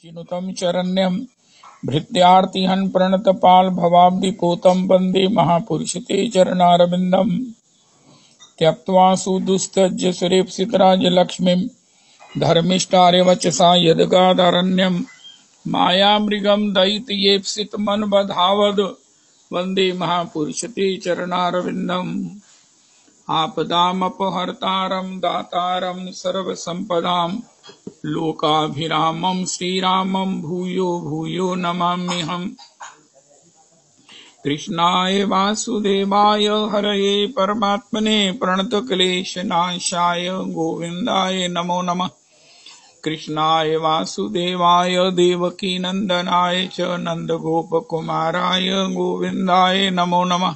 चिनुतं चरण्यं भृत्यार्तिहन् प्रणतपाल भवाब्दिपोतं वन्दे महापुरुष ते चरणारविन्दम् त्यक्त्वा सुदुस्तज्य सुरेप्सितराजलक्ष्मीं धर्मिष्ठार्यवचसा यद्गादारण्यं मायामृगं दयितयेप्सितमन्वधावद् वन्दे महापुरुष ते चरणारविन्दम् आपदामपहर्तारं दातारं सर्वसम्पदां लोकाभिरामं श्रीरामं भूयो भूयो नमाम्यहम्। कृष्णाय वासुदेवाय हरये परमात्मने प्रणतक्लेशनाशाय गोविन्दाय नमो नमः। कृष्णाय वासुदेवाय देवकीनन्दनाय च नन्दगोपकुमाराय गोविन्दाय नमो नमः।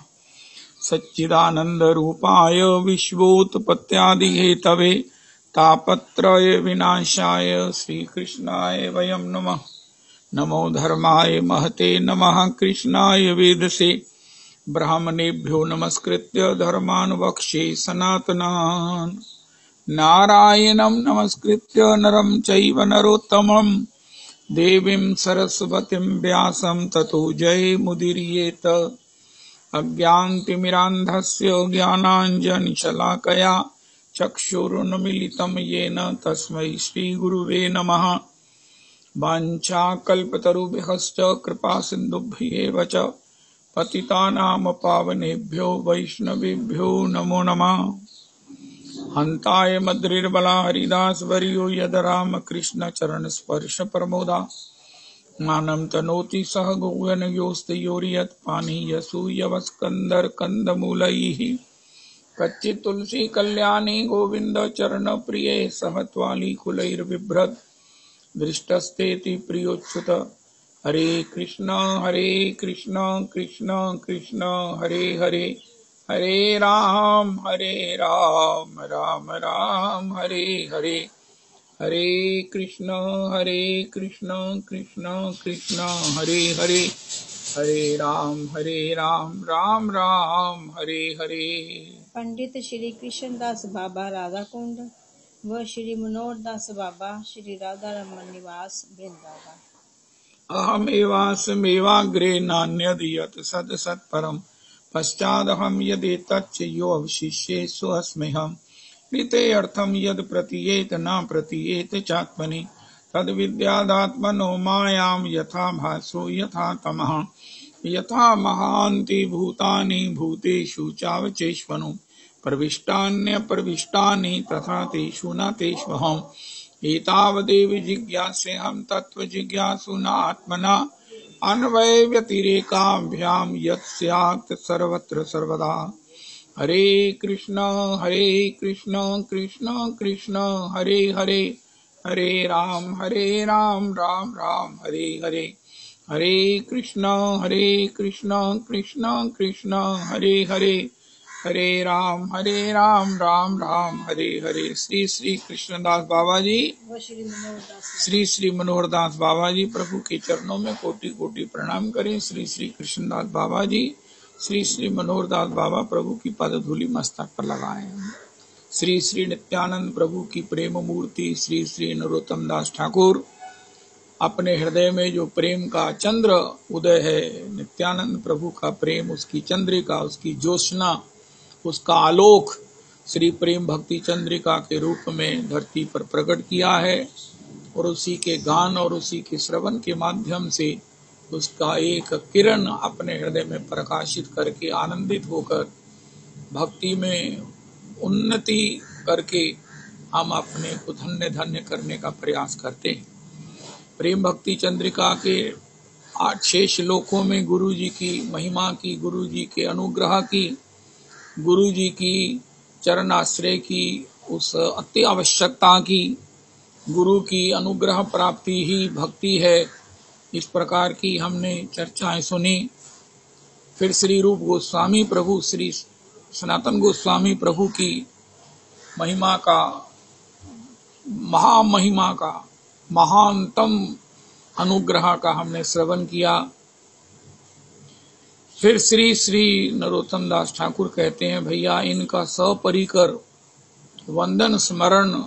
सच्चिदानन्दरूपाय विश्वोत्पत्त्यादिहेतवे तापत्रय विनाशाय श्रीकृष्णाय वयं नमः। नमो धर्माय महते नमः। कृष्णाय वेदसे ब्राह्मणेभ्यो नमस्कृत्य धर्मान् वक्ष्ये सनातनान्। नारायणं नमस्कृत्य नरं चैव नरोत्तमं देवीं सरस्वतीं व्यासं ततो जयमुदीरयेत। अज्ञानतिमिरान्धस्य ज्ञानाञ्जनशलाकया चक्षुरुन्मीलितं येन तस्मै श्रीगुरुवे नमः। वाञ्छाकल्पतरुभ्यश्च कृपासिन्धुभ्येव च पतितानां पावनेभ्यो वैष्णवेभ्यो नमो नमः। हन्ताय मद्रिर्बला हरिदासवर्यो यद रामकृष्णचरणस्पर्श प्रमोदा मानं तनोति सह गौगनयोस्तयोर्यत् पानीयसूयवस्कन्दर्कन्दमूलैः कच्चित् तुलसी कल्याणी गोविन्द चरणप्रिये सहत्वालिकुलैर्बिभ्रत् दृष्टस्तेति प्रियोच्युत। हरे कृष्ण कृष्ण कृष्ण हरे हरे हरे राम राम राम हरे हरे हरे कृष्ण कृष्ण कृष्ण हरे हरे हरे राम राम राम हरे हरे। पंडित श्री कृष्णदास बाबा राधा कुंड व श्री मनोहर दास बाबा श्री राधा रमन निवास वृंदावन। अहमेवास्मेवाग्रे नान्यद् यत् सत् सत्परम् पश्चादहं यदेतच्च यो अवशिष्ये सोऽस्म्यहम्। कृते अर्थं यद् प्रतीयेत न प्रतीयेत चात्मनि तद्विद्यादात्मनो मायां यथा भासो यथा तमः यथा महान्ति भूतानि भूतेषु चावचेष्वनु प्रविष्टान्यप्रविष्टानि तथा तेषु न तेष्वहम्। एतावदेव जिज्ञासेऽहं तत्त्वजिज्ञासुना आत्मना अन्वयव्यतिरेकाभ्यां यत् स्यात् सर्वत्र सर्वदा। हरे कृष्ण कृष्ण कृष्ण हरे हरे हरे राम राम राम हरे हरे हरे कृष्ण कृष्ण कृष्ण हरे हरे हरे राम राम राम हरे हरे। श्री श्री कृष्णदास बाबा जी श्री मनोहर दास बाबा जी प्रभु के चरणों में कोटि कोटि प्रणाम करें। श्री श्री कृष्णदास बाबा जी श्री मनोहर दास बाबा प्रभु की पदधूलि मस्तक पर लगाएं। श्री श्री नित्यानंद प्रभु की प्रेम मूर्ति श्री नरोत्तम दास ठाकुर अपने हृदय में जो प्रेम का चंद्र उदय है, नित्यानंद प्रभु का प्रेम, उसकी चंद्रिका, उसकी ज्योत्सना, उसका आलोक श्री प्रेम भक्ति चंद्रिका के रूप में धरती पर प्रकट किया है और उसी के गान और उसी के श्रवण के माध्यम से उसका एक किरण अपने हृदय में प्रकाशित करके आनंदित होकर भक्ति में उन्नति करके हम अपने को धन्य धन्य करने का प्रयास करते हैं। प्रेम भक्ति चंद्रिका के 8 श्लोकों में गुरु जी की महिमा की, गुरु जी के अनुग्रह की, गुरु जी की चरणाश्रय की उस अति आवश्यकता की, गुरु की अनुग्रह प्राप्ति ही भक्ति है, इस प्रकार की हमने चर्चाएं सुनी। फिर श्री रूप गोस्वामी प्रभु, श्री सनातन गोस्वामी प्रभु की महिमा का, महामहिमा का, महानतम अनुग्रह का हमने श्रवण किया। फिर श्री नरोत्तम दास ठाकुर कहते हैं, भैया इनका सपरिकर वंदन स्मरण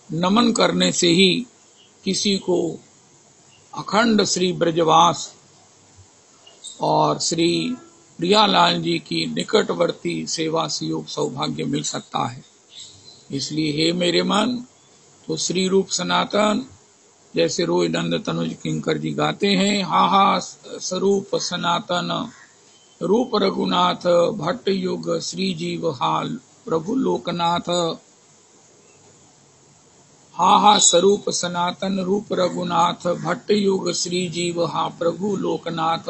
नमन करने से ही किसी को अखंड श्री ब्रजवास और श्री प्रियालाल जी की निकटवर्ती सेवा से योग सौभाग्य मिल सकता है। इसलिए हे मेरे मन, तो श्री रूप सनातन, जैसे रोज नंद तनुज किंकर जी गाते हैं, हा हा स्वरूप सनातन रूप रघुनाथ भट्ट युग श्री जीव हाल प्रभु लोकनाथ। हा हा स्वरूप सनातन रूप रघुनाथ भट्ट युग श्री जीव हा प्रभु लोकनाथ।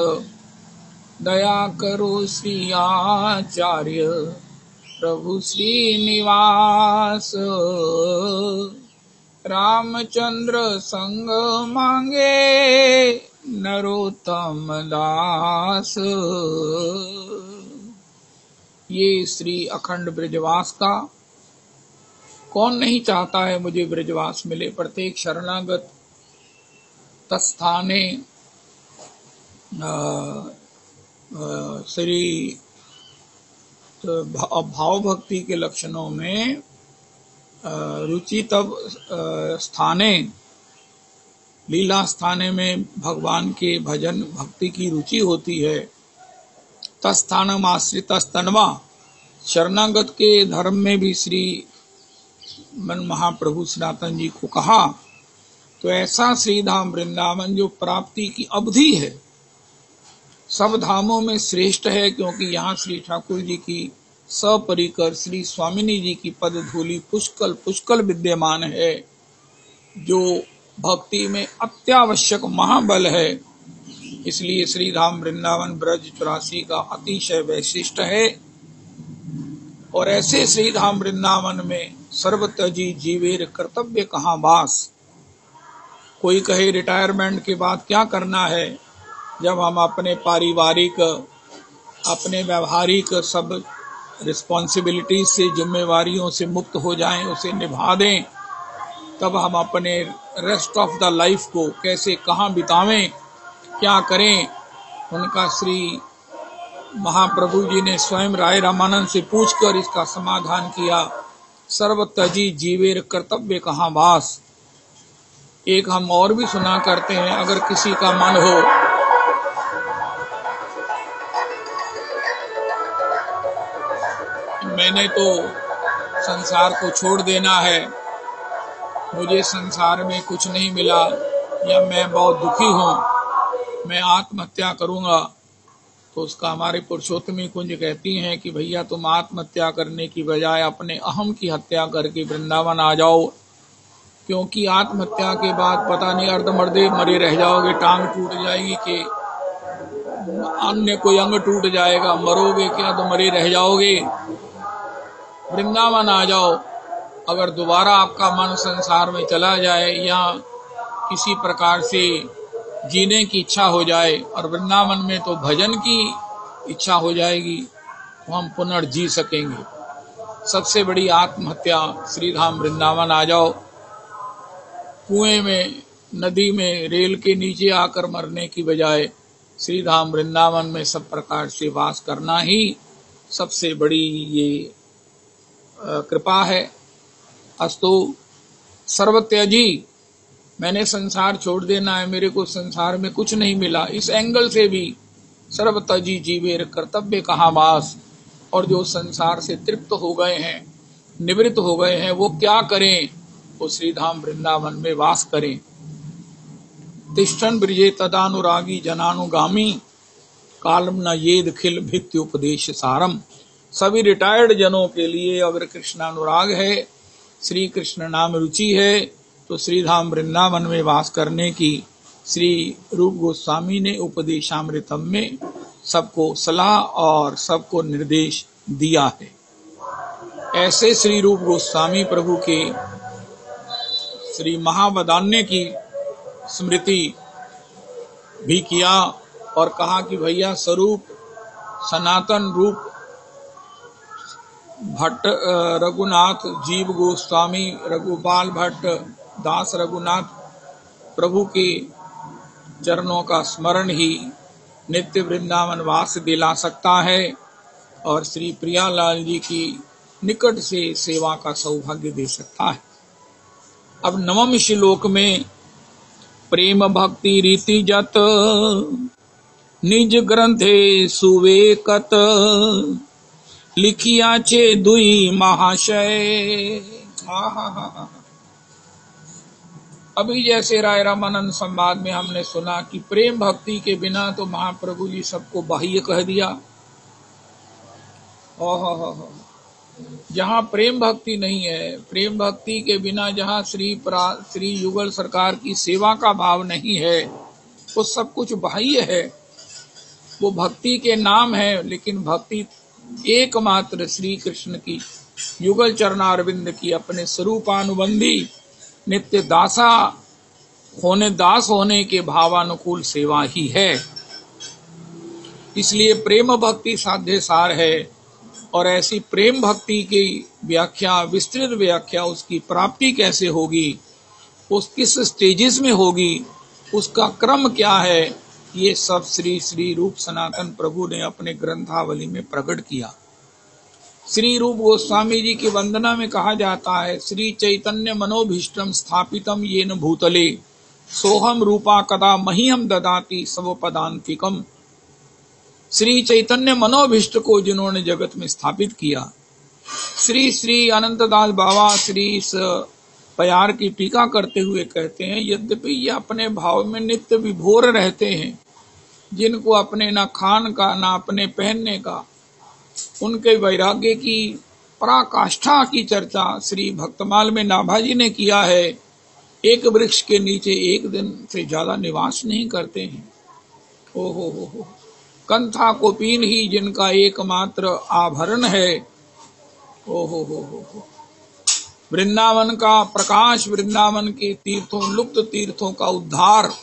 दया करो श्री आचार्य प्रभु श्रीनिवास, रामचंद्र संग मांगे नरोत्तम दास। ये श्री अखंड ब्रजवास का कौन नहीं चाहता है मुझे ब्रजवास मिले। प्रत्येक शरणागत तस्थाने श्री भाव भक्ति के लक्षणों में रुचि तब स्थाने लीला स्थाने में भगवान के भजन भक्ति की रुचि होती है। तस्थानम आश्रित तन्वा, शरणागत के धर्म में भी श्री मन महाप्रभु सनातन जी को कहा। तो ऐसा श्री धाम वृंदावन जो प्राप्ति की अवधि है, सब धामों में श्रेष्ठ है, क्योंकि यहाँ श्री ठाकुर जी की सपरिकर श्री स्वामिनी जी की पद धूलि पुष्कल पुष्कल विद्यमान है, जो भक्ति में अत्यावश्यक महाबल है। इसलिए श्री धाम वृंदावन ब्रज 84 का अतिशय वैशिष्ट है। और ऐसे श्री धाम वृंदावन में सर्वत्यजी जीवेर कर्तव्य कहाँ वास। कोई कहे रिटायरमेंट के बाद क्या करना है, जब हम अपने पारिवारिक अपने व्यवहारिक सब रिस्पॉन्सिबिलिटी से जिम्मेवारियों से मुक्त हो जाएं, उसे निभा दें, तब हम अपने रेस्ट ऑफ द लाइफ को कैसे कहाँ बितावें, क्या करें। उनका श्री महाप्रभु जी ने स्वयं राय रामानंद से पूछकर इसका समाधान किया। सर्वत्यजी जीवेर कर्तव्य कहाँ वास। एक हम और भी सुना करते हैं, अगर किसी का मन हो मैंने तो संसार को छोड़ देना है, मुझे संसार में कुछ नहीं मिला, या मैं बहुत दुखी हूँ, मैं आत्महत्या करूँगा, तो उसका हमारे पुरुषोत्तमी कुंज कहती हैं कि भैया तुम आत्महत्या करने की बजाय अपने अहम की हत्या करके वृंदावन आ जाओ, क्योंकि आत्महत्या के बाद पता नहीं अर्धमर्दे मरे रह जाओगे, टांग टूट जाएगी कि अन्य कोई अंग टूट जाएगा, मरोगे क्या तो मरे रह जाओगे। वृंदावन आ जाओ। अगर दोबारा आपका मन संसार में चला जाए या किसी प्रकार से जीने की इच्छा हो जाए, और वृंदावन में तो भजन की इच्छा हो जाएगी, तो हम पुनर्जी सकेंगे। सबसे बड़ी आत्महत्या श्रीधाम वृंदावन आ जाओ। कुएं में, नदी में, रेल के नीचे आकर मरने की बजाय श्रीधाम वृंदावन में सब प्रकार से वास करना ही सबसे बड़ी ये कृपा है। अस्तु सर्वत्यजी, मैंने संसार छोड़ देना है, मेरे को संसार में कुछ नहीं मिला, इस एंगल से भी सर्वत्यजी जीवेर कर्तव्य कहाँ वास। और जो संसार से तृप्त हो गए हैं, निवृत्त हो गए हैं, वो क्या करें, वो श्रीधाम वृंदावन में वास करें। तिष्ठन ब्रजे तदानुरागी जनानुगामी कालम न येद खिल भित्युपदेश सारम। सभी रिटायर्ड जनों के लिए अगर कृष्णानुराग है, श्री कृष्ण नाम रुचि है, तो श्रीधाम वृंदावन में वास करने की श्री रूप गोस्वामी ने उपदेशामृतम में सबको सलाह और सबको निर्देश दिया है। ऐसे श्री रूप गोस्वामी प्रभु के श्री महावदान्य की स्मृति भी किया और कहा कि भैया स्वरूप सनातन रूप भट्ट रघुनाथ जीव गोस्वामी रघुपाल भट्ट दास रघुनाथ प्रभु के चरणों का स्मरण ही नित्य वृंदावन वास दिला सकता है और श्री प्रियालाल जी की निकट से सेवा का सौभाग्य दे सकता है। अब नवम श्लोक में प्रेम भक्ति रीति जत निज ग्रंथे सुवेकत लिखिया चे दुई महाशय। अभी जैसे राय रामानंद संवाद में हमने सुना कि प्रेम भक्ति के बिना तो महाप्रभु जी सबको बाह्य कह दिया। जहाँ प्रेम भक्ति नहीं है, प्रेम भक्ति के बिना जहाँ श्री युगल सरकार की सेवा का भाव नहीं है, वो सब कुछ बाह्य है। वो भक्ति के नाम है, लेकिन भक्ति एकमात्र श्री कृष्ण की युगल चरणारविंद की अपने स्वरूपानुबंधी नित्य दास होने के भावानुकूल सेवा ही है। इसलिए प्रेम भक्ति साध्य सार है। और ऐसी प्रेम भक्ति की व्याख्या, विस्तृत व्याख्या, उसकी प्राप्ति कैसे होगी, उस किस स्टेजेस में होगी, उसका क्रम क्या है, ये सब श्री रूप सनातन प्रभु ने अपने ग्रंथावली में प्रकट किया। श्री रूप गोस्वामी जी की वंदना में कहा जाता है, श्री चैतन्य मनोभीष्टम स्थापितम येन भूतले सोहम रूपा कदा मह्यम ददाति स्वपदान्तिकम। श्री चैतन्य मनोभीष्ट को जिन्होंने जगत में स्थापित किया। श्री अनंतदास बाबा श्री इस प्यार की टीका करते हुए कहते हैं, यद्यपि ये अपने भाव में नित्य विभोर रहते हैं, जिनको अपने ना खान का ना अपने पहनने का, उनके वैराग्य की पराकाष्ठा की चर्चा श्री भक्तमाल में नाभाजी ने किया है। एक वृक्ष के नीचे एक दिन से ज्यादा निवास नहीं करते हैं। हो कंथा कोपीन ही जिनका एकमात्र आभरण है। हो वृंदावन का प्रकाश, वृंदावन के तीर्थों, लुप्त तीर्थों का उद्धार,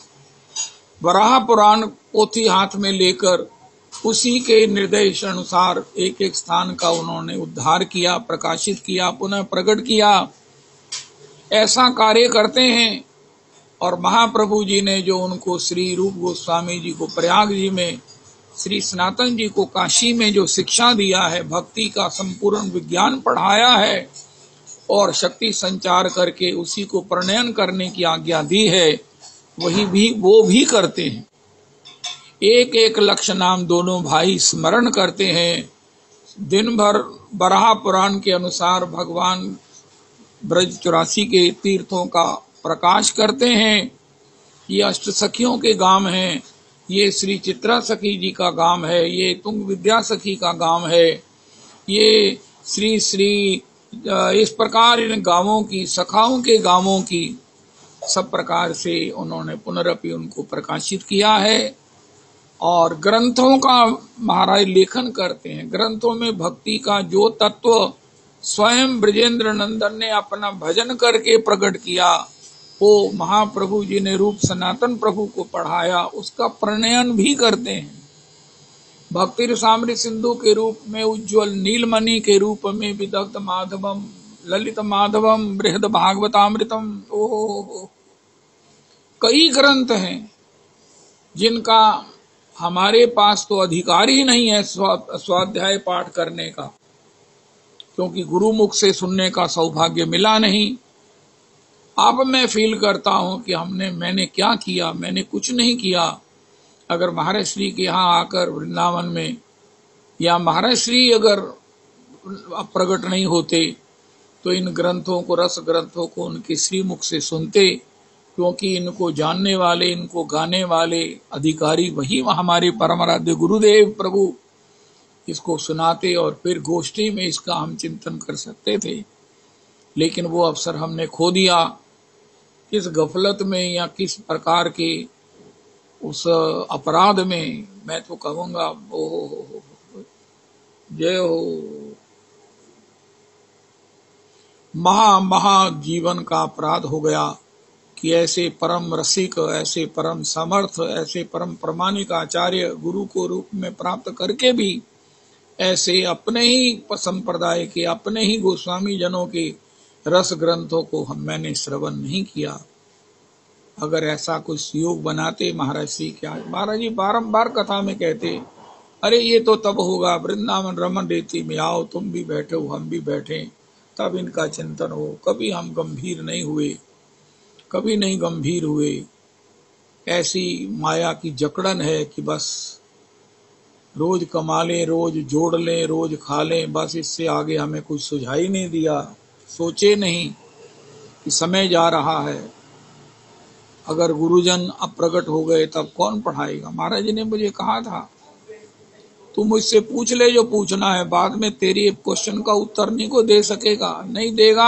वराह पुराण पोथी हाथ में लेकर उसी के निर्देश अनुसार एक एक स्थान का उन्होंने उद्धार किया, प्रकाशित किया, पुनः प्रकट किया। ऐसा कार्य करते हैं। और महाप्रभु जी ने जो उनको श्री रूप गोस्वामी जी को प्रयाग जी में, श्री सनातन जी को काशी में जो शिक्षा दिया है, भक्ति का संपूर्ण विज्ञान पढ़ाया है और शक्ति संचार करके उसी को प्रणयन करने की आज्ञा दी है, वो भी करते हैं। एक एक लक्ष्य नाम दोनों भाई स्मरण करते हैं। दिन भर बराह पुराण के अनुसार भगवान ब्रज 84 के तीर्थों का प्रकाश करते हैं। ये अष्ट सखियों के गांव हैं, ये श्री चित्रा सखी जी का गांव है, ये तुंग विद्या सखी का गांव है, ये श्री इस प्रकार इन गांवों की, सखाओं के गांवों की सब प्रकार से उन्होंने पुनरपि उनको प्रकाशित किया है। और ग्रंथों का महाराज लेखन करते हैं। ग्रंथों में भक्ति का जो तत्व स्वयं ब्रजेंद्र नंदन ने अपना भजन करके प्रकट किया, वो महाप्रभु जी ने रूप सनातन प्रभु को पढ़ाया, उसका प्रणयन भी करते हैं। भक्ति रसामृत सिंधु के रूप में, उज्ज्वल नीलमणि के रूप में विदग्ध माधवम, ललित माधवम, बृहद भागवतामृतम, ओहो कई ग्रंथ हैं जिनका हमारे पास तो अधिकार ही नहीं है स्वाध्याय पाठ करने का, क्योंकि गुरुमुख से सुनने का सौभाग्य मिला नहीं। अब मैं फील करता हूं कि मैंने क्या किया, मैंने कुछ नहीं किया। अगर महाराज श्री के यहाँ आकर वृंदावन में, या महाराज श्री अगर प्रकट नहीं होते तो इन ग्रंथों को, रस ग्रंथों को उनके श्रीमुख से सुनते, क्योंकि इनको जानने वाले, इनको गाने वाले अधिकारी वही हमारे परमाराध्य गुरुदेव प्रभु इसको सुनाते, और फिर गोष्ठी में इसका हम चिंतन कर सकते थे। लेकिन वो अवसर हमने खो दिया। किस गफलत में या किस प्रकार के उस अपराध में, मैं तो कहूंगा ओ जय हो। महा जीवन का अपराध हो गया कि ऐसे परम रसिक, ऐसे परम समर्थ, ऐसे परम प्रमाणिक आचार्य गुरु को रूप में प्राप्त करके भी ऐसे अपने ही संप्रदाय के, अपने ही गोस्वामी जनों के रस ग्रंथों को मैंने श्रवण नहीं किया। अगर ऐसा कोई योग बनाते महाराज श्री, क्या महाराज जी बारंबार कथा में कहते, अरे ये तो तब होगा वृंदावन रमन रेती में आओ, तुम भी बैठे हो, हम भी बैठे, तब इनका चिंतन हो। कभी हम गंभीर नहीं हुए, कभी नहीं गंभीर हुए। ऐसी माया की जकड़न है कि बस रोज कमा लें, रोज जोड़ लें, रोज खा लें, बस इससे आगे हमें कुछ सुझाई नहीं दिया। सोचे नहीं कि समय जा रहा है, अगर गुरुजन अब प्रकट हो गए तब कौन पढ़ाएगा। महाराज जी ने मुझे कहा था तू मुझसे पूछ ले जो पूछना है, बाद में तेरी क्वेश्चन का उत्तर नहीं को दे सकेगा, नहीं देगा।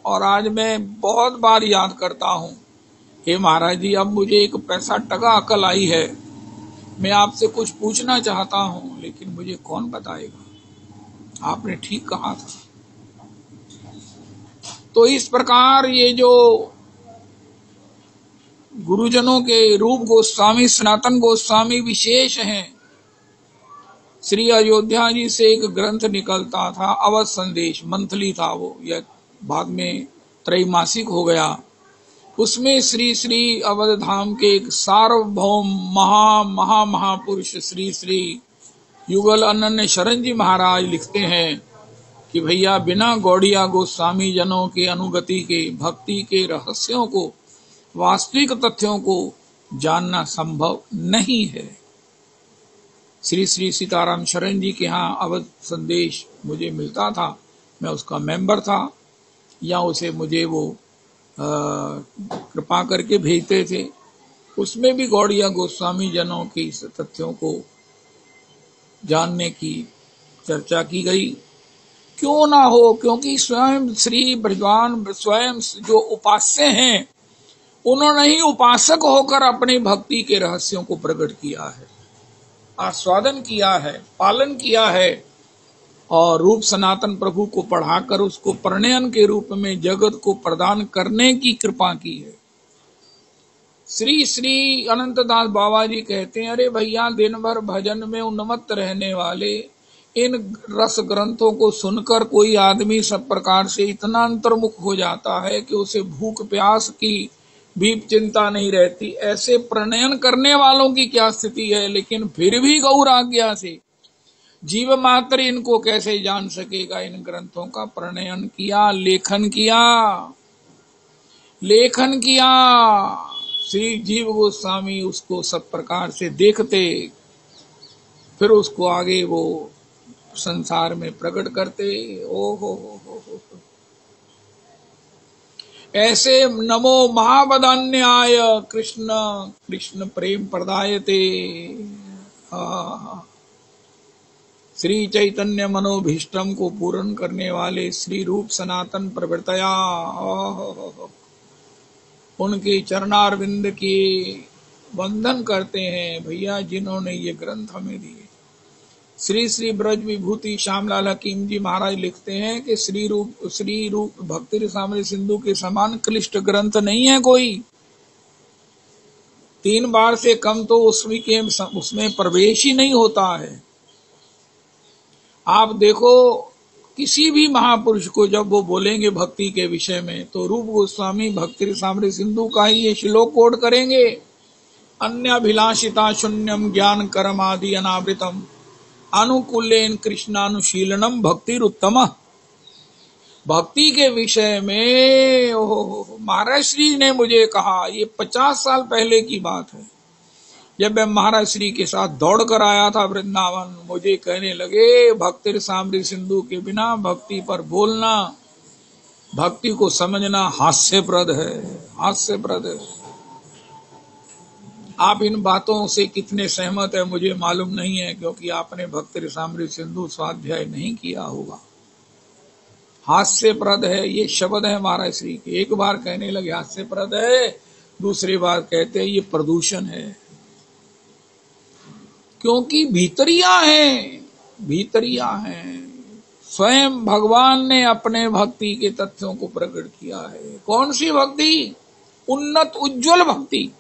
और आज मैं बहुत बार याद करता हूँ, हे महाराज जी अब मुझे एक पैसा टका अकल आई है, मैं आपसे कुछ पूछना चाहता हूँ लेकिन मुझे कौन बताएगा। आपने ठीक कहा था। तो इस प्रकार ये जो गुरुजनों के रूप गोस्वामी, सनातन गोस्वामी विशेष हैं। श्री अयोध्या जी से एक ग्रंथ निकलता था, अवध संदेश, मंथली था वो, या बाद में त्रैमासिक हो गया। उसमें श्री श्री अवध धाम के एक सार्वभौम महापुरुष श्री श्री युगल अनन्य शरण जी महाराज लिखते हैं कि भैया बिना गौड़िया गोस्वामी जनों के अनुगति के, भक्ति के रहस्यों को, वास्तविक तथ्यों को जानना संभव नहीं है। श्री श्री सीताराम शरण जी के यहाँ अवध संदेश मुझे मिलता था, मैं उसका मेंबर था, या उसे मुझे वो कृपा करके भेजते थे। उसमें भी गौड़िया गोस्वामी जनों की तथ्यों को जानने की चर्चा की गई। क्यों ना हो, क्योंकि स्वयं श्री ब्रजवान स्वयं जो उपास्य हैं उन्होंने ही उपासक होकर अपनी भक्ति के रहस्यों को प्रकट किया है, आस्वादन किया है, पालन किया है, और रूप सनातन प्रभु को पढ़ाकर उसको प्रणयन के रूप में जगत को प्रदान करने की कृपा की है। श्री श्री अनंतदास बाबा जी कहते हैं, अरे भैया दिन भर भजन में उन्मत्त रहने वाले इन रस ग्रंथों को सुनकर कोई आदमी सब प्रकार से इतना अंतर्मुख हो जाता है कि उसे भूख प्यास की भी चिंता नहीं रहती। ऐसे प्रणयन करने वालों की क्या स्थिति है, लेकिन फिर भी गौर आज्ञा से जीव मात्र इनको कैसे जान सकेगा। इन ग्रंथों का प्रणयन किया, लेखन किया श्री जीव गोस्वामी, उसको सब प्रकार से देखते, फिर उसको आगे वो संसार में प्रकट करते। ओ हो। ऐसे नमो महावदान्याय कृष्ण प्रेम प्रदायते श्री चैतन्य मनोभीष्टम को पूर्ण करने वाले श्री रूप सनातन प्रवृत्तया उनके चरणारविंद के वंदन करते हैं भैया, जिन्होंने ये ग्रंथ हमें दिए। श्री श्री ब्रज विभूति श्यामलाल हकीम जी महाराज लिखते हैं कि श्री रूप भक्ति रसामृत सिंधु के समान क्लिष्ट ग्रंथ नहीं है कोई। 3 बार से कम तो उसमें प्रवेश ही नहीं होता है। आप देखो किसी भी महापुरुष को जब वो बोलेंगे भक्ति के विषय में, तो रूप गोस्वामी भक्ति रसामृत सिंधु का ही ये श्लोक कोट करेंगे, अन्याभिलाषिता शून्यम ज्ञान कर्म आदि अनावृतम अनुकूलेन कृष्णानुशीलनम भक्तिरुत्तम। भक्ति के विषय में महाराज श्री ने मुझे कहा, ये 50 साल पहले की बात है, जब मैं महाराज श्री के साथ दौड़ कर आया था वृंदावन, मुझे कहने लगे भक्ति रसामृत सिंधु के बिना भक्ति पर बोलना, भक्ति को समझना हास्यप्रद है। आप इन बातों से कितने सहमत है मुझे मालूम नहीं है, क्योंकि आपने भक्ति रसामृत सिंधु स्वाध्याय नहीं किया होगा। हास्यप्रद है ये शब्द है महाराज श्री के। एक बार कहने लगे हास्यप्रद है, दूसरी बार कहते हैं ये प्रदूषण है, क्योंकि भीतरिया हैं। स्वयं भगवान ने अपने भक्ति के तथ्यों को प्रकट किया है। कौन सी भक्ति? उन्नत उज्जवल भक्ति,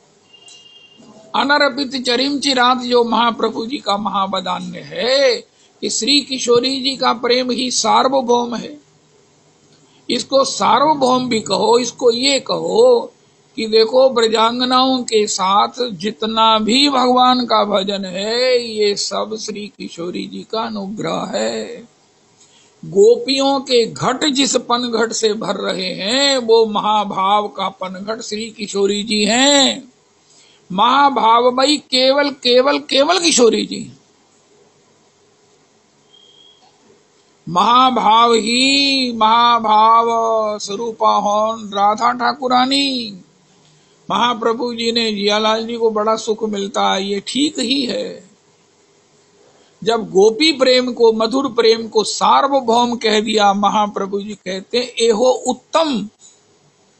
अनरपित चरिम चिरात, जो महाप्रभु जी का महावदान्य है कि श्री किशोरी जी का प्रेम ही सार्वभौम है। इसको सार्वभौम भी कहो, इसको ये कहो कि देखो ब्रजांगनाओं के साथ जितना भी भगवान का भजन है, ये सब श्री किशोरी जी का अनुग्रह है। गोपियों के घट जिस पनघट से भर रहे हैं, वो महाभाव का पनघट श्री किशोरी जी हैं। महाभावमयी केवल केवल केवल किशोरी जी, महाभाव ही महाभाव स्वरूपा होन राधा ठाकुरानी। महाप्रभु जी ने जियालाल जी को बड़ा सुख मिलता है, ये ठीक ही है। जब गोपी प्रेम को, मधुर प्रेम को सार्वभौम कह दिया, महाप्रभु जी कहते एहो उत्तम,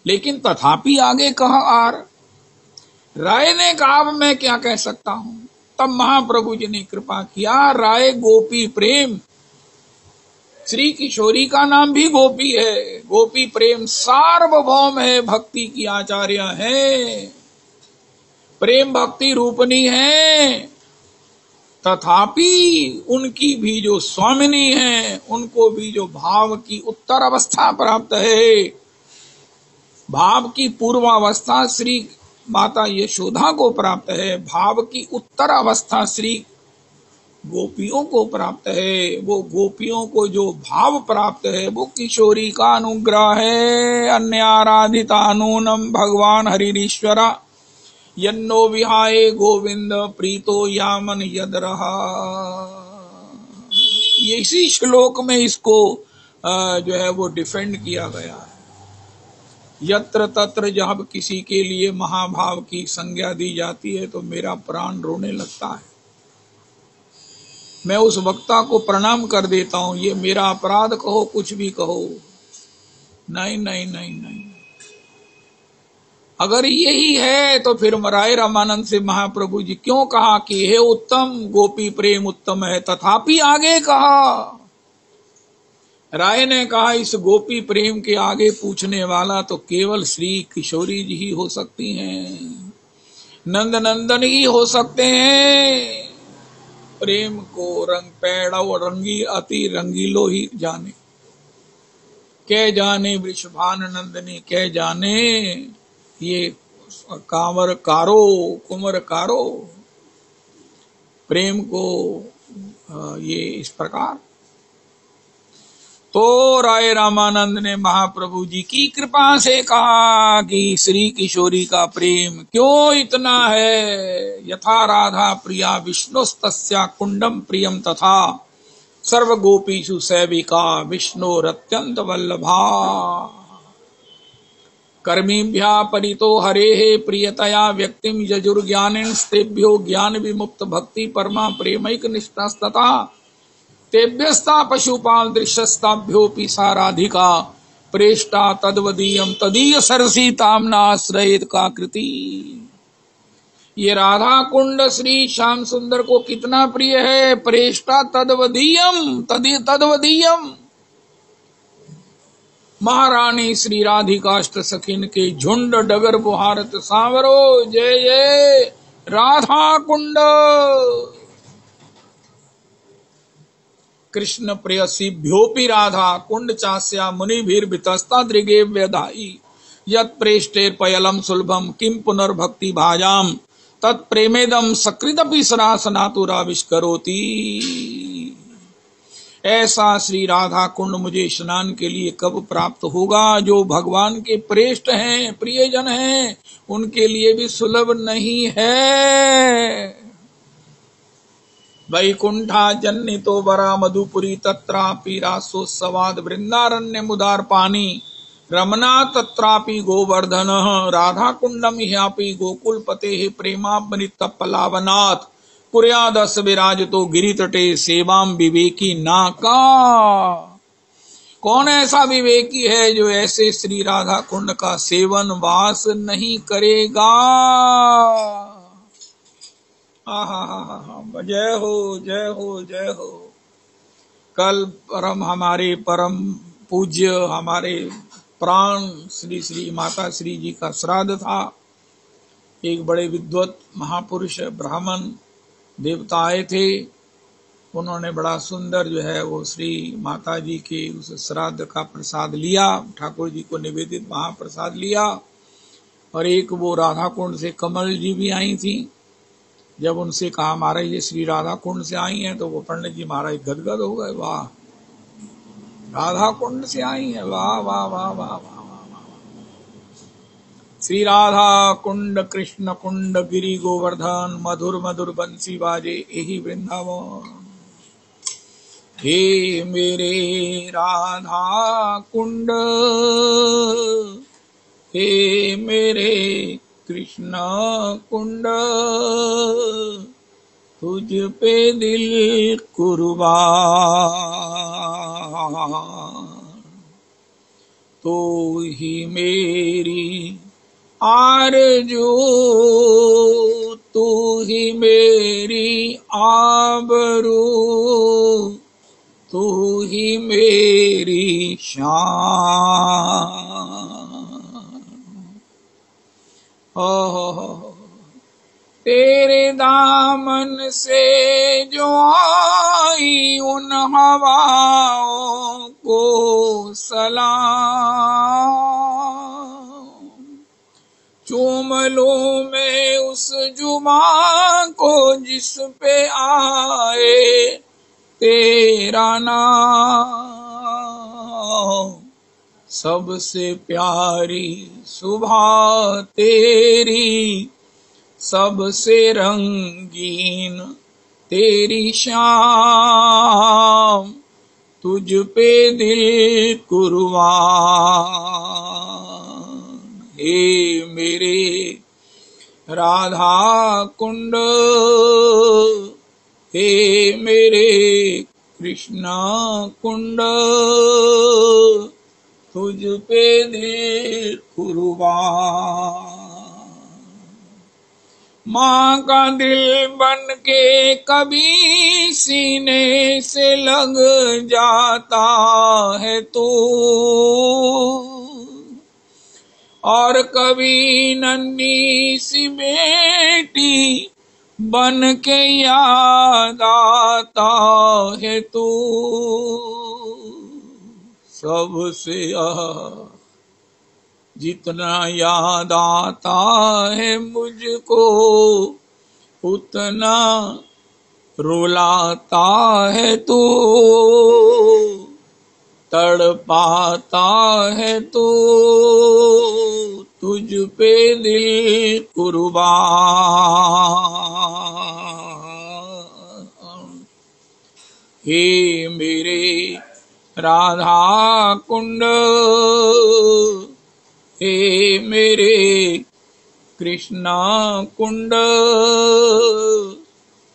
लेकिन तथापि आगे कहा आर। राय ने कहा अब मैं क्या कह सकता हूं। तब महाप्रभु जी ने कृपा किया, राय गोपी प्रेम, श्री किशोरी का नाम भी गोपी है, गोपी प्रेम सार्वभौम है, भक्ति की आचार्य है, प्रेम भक्ति रूपनी है। तथापि उनकी भी जो स्वामिनी है, उनको भी जो भाव की उत्तर अवस्था प्राप्त है, भाव की पूर्वावस्था श्री माता यशोदा को प्राप्त है, भाव की उत्तर अवस्था श्री गोपियों को प्राप्त है। वो गोपियों को जो भाव प्राप्त है वो किशोरी का अनुग्रह है। अन्य आराधिता नूनम भगवान हरिरीश्वरा यन्नो विहाय गोविंद प्रीतो यामन यद रहा। ये इसी श्लोक में इसको जो है वो डिफेंड किया गया है। यत्र तत्र जब किसी के लिए महाभाव की संज्ञा दी जाती है तो मेरा प्राण रोने लगता है। मैं उस वक्ता को प्रणाम कर देता हूं, ये मेरा अपराध कहो, कुछ भी कहो, नहीं नहीं नहीं नहीं। अगर यही है तो फिर राय रामानंद से महाप्रभु जी क्यों कहा कि हे उत्तम, गोपी प्रेम उत्तम है, तथापि आगे कहा। राय ने कहा इस गोपी प्रेम के आगे पूछने वाला तो केवल श्री किशोरी जी ही हो सकती हैं, नंद नंदन ही हो सकते हैं। प्रेम को रंग पैड़ा और रंगी अति रंगीलो ही जाने, कह जाने वृषभान नंदनी, कह जाने ये कांवर कारो कुंवर कारो। प्रेम को ये इस प्रकार। तो राय रामानंद ने महाप्रभु जी की कृपा से कहा कि श्री किशोरी का प्रेम क्यों इतना है। यथा राधा प्रिया विष्णुस्तस्या कुंडम प्रियम तथा सर्व गोपीषु सेविका विष्णुरत्यंत वल्लभा। कर्मीभ्या परितो हरेः प्रियतया व्यक्तिम यजुर्ज्ञानेन ज्ञान विमुक्त भक्ति परमा प्रेमैक निष्ठास्तथा तेभ्यस्ता पशुपाल दृश्यस्ताभ्योपि सा राधिका प्रेष्टा तद्वदीयम तदीय सरसी तामना आश्रयित का कृति। ये राधा कुंड श्री श्याम सुंदर को कितना प्रिय है। प्रेष्टा तद्वदीयम तद्वदीयम, महारानी श्री राधिकाष्ट सखिन के झुंड डगर बुहारत सांवरो जय जय राधा कुंड। कृष्ण प्रेयसीभ्योपि राधा कुंड चास्या मुनिभिर्वितस्ता दृगे व्यधाई यत् प्रेष्टेर पयलम सुलभम किम पुनर्भक्ति भाजाम तत्प्रेमेदम सकृदपि सनातुराविष्करोति। ऐसा श्री राधा कुंड मुझे स्नान के लिए कब प्राप्त होगा। जो भगवान के प्रेष्ठ हैं, प्रियजन हैं, उनके लिए भी सुलभ नहीं है। वैकुंठा जन्नितो वरा मधुपुरी तत्रापि रासोत्सवाद वृंदारण्य मुदार पानी रमना तत्रापि गोवर्धन राधा कुंडम ह्यापि गोकुलपते प्रेमाबनितपलावनाथ कुर्यादस विराजतो गिरितटे सेवाम विवेकी नाका। कौन ऐसा विवेकी है जो ऐसे श्री राधा कुंड का सेवन वास नहीं करेगा। जय हो जय हो जय हो। कल हमारे परम पूज्य हमारे प्राण श्री श्री माता श्री जी का श्राद्ध था। एक बड़े विद्वत महापुरुष ब्राह्मण देवता आए थे। उन्होंने बड़ा सुंदर जो है वो श्री माता जी के उस श्राद्ध का प्रसाद लिया, ठाकुर जी को निवेदित महाप्रसाद लिया। और एक वो राधा कुंड से कमल जी भी आई थी। जब उनसे कहा महाराज ये श्री राधा कुंड से आई हैं, तो वो पंडित जी महाराज गदगद हो गए। वाह, राधा कुंड से आई हैं, वाह वाह वाह वाह वाह वाह। श्री राधा कुंड कृष्ण कुंड गिरि गोवर्धन मधुर मधुर बंसी बाजे यही वृंदावन। हे मेरे राधा कुंड, हे मेरे कृष्ण कुंड, तुझ पे दिल कुर्बान। तो ही मेरी आरज़ू, तू ही मेरी आबरू, तू ही मेरी शान। तेरे दामन से जो आई उन हवाओं को सलाम। चूम लूं मैं उस जुबां को जिस पे आए तेरा नाम। सबसे प्यारी सुबह तेरी, सबसे रंगीन तेरी शाम। तुझ पे दिल कुर्बान। हे मेरे राधा कुंड, हे मेरे कृष्ण कुंड, तुझ पे दिल कुर्बान। माँ का दिल बन के कभी सीने से लग जाता है तू, और कभी नन्ही सी बेटी बन के याद आता है तू। सबसे जितना याद आता है मुझको, उतना रुलाता है तू। तड़पाता है तू, तुझ पे दिल कुर्बान। हे मेरे राधा कुंड, हे मेरे कृष्ण कुंड,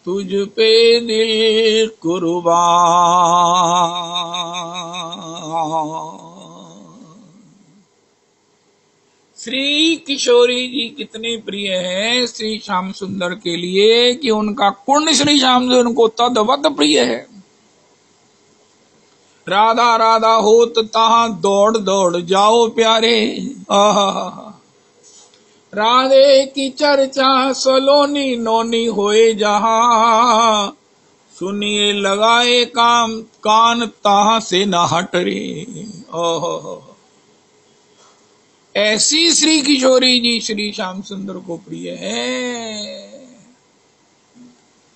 तुझ पे दिल कुर्बान। श्री किशोरी जी कितनी प्रिय है श्री श्याम सुंदर के लिए कि उनका कुंड श्री श्याम सुंदर उनको तदवत प्रिय है। राधा राधा होत तहां दौड़ दौड़ जाओ प्यारे। राधे की चर्चा सलोनी नोनी होए जहां, सुनिए लगाए काम कान तहां से न हट रे। ऐसी श्री किशोरी जी श्री श्याम सुंदर को प्रिय है।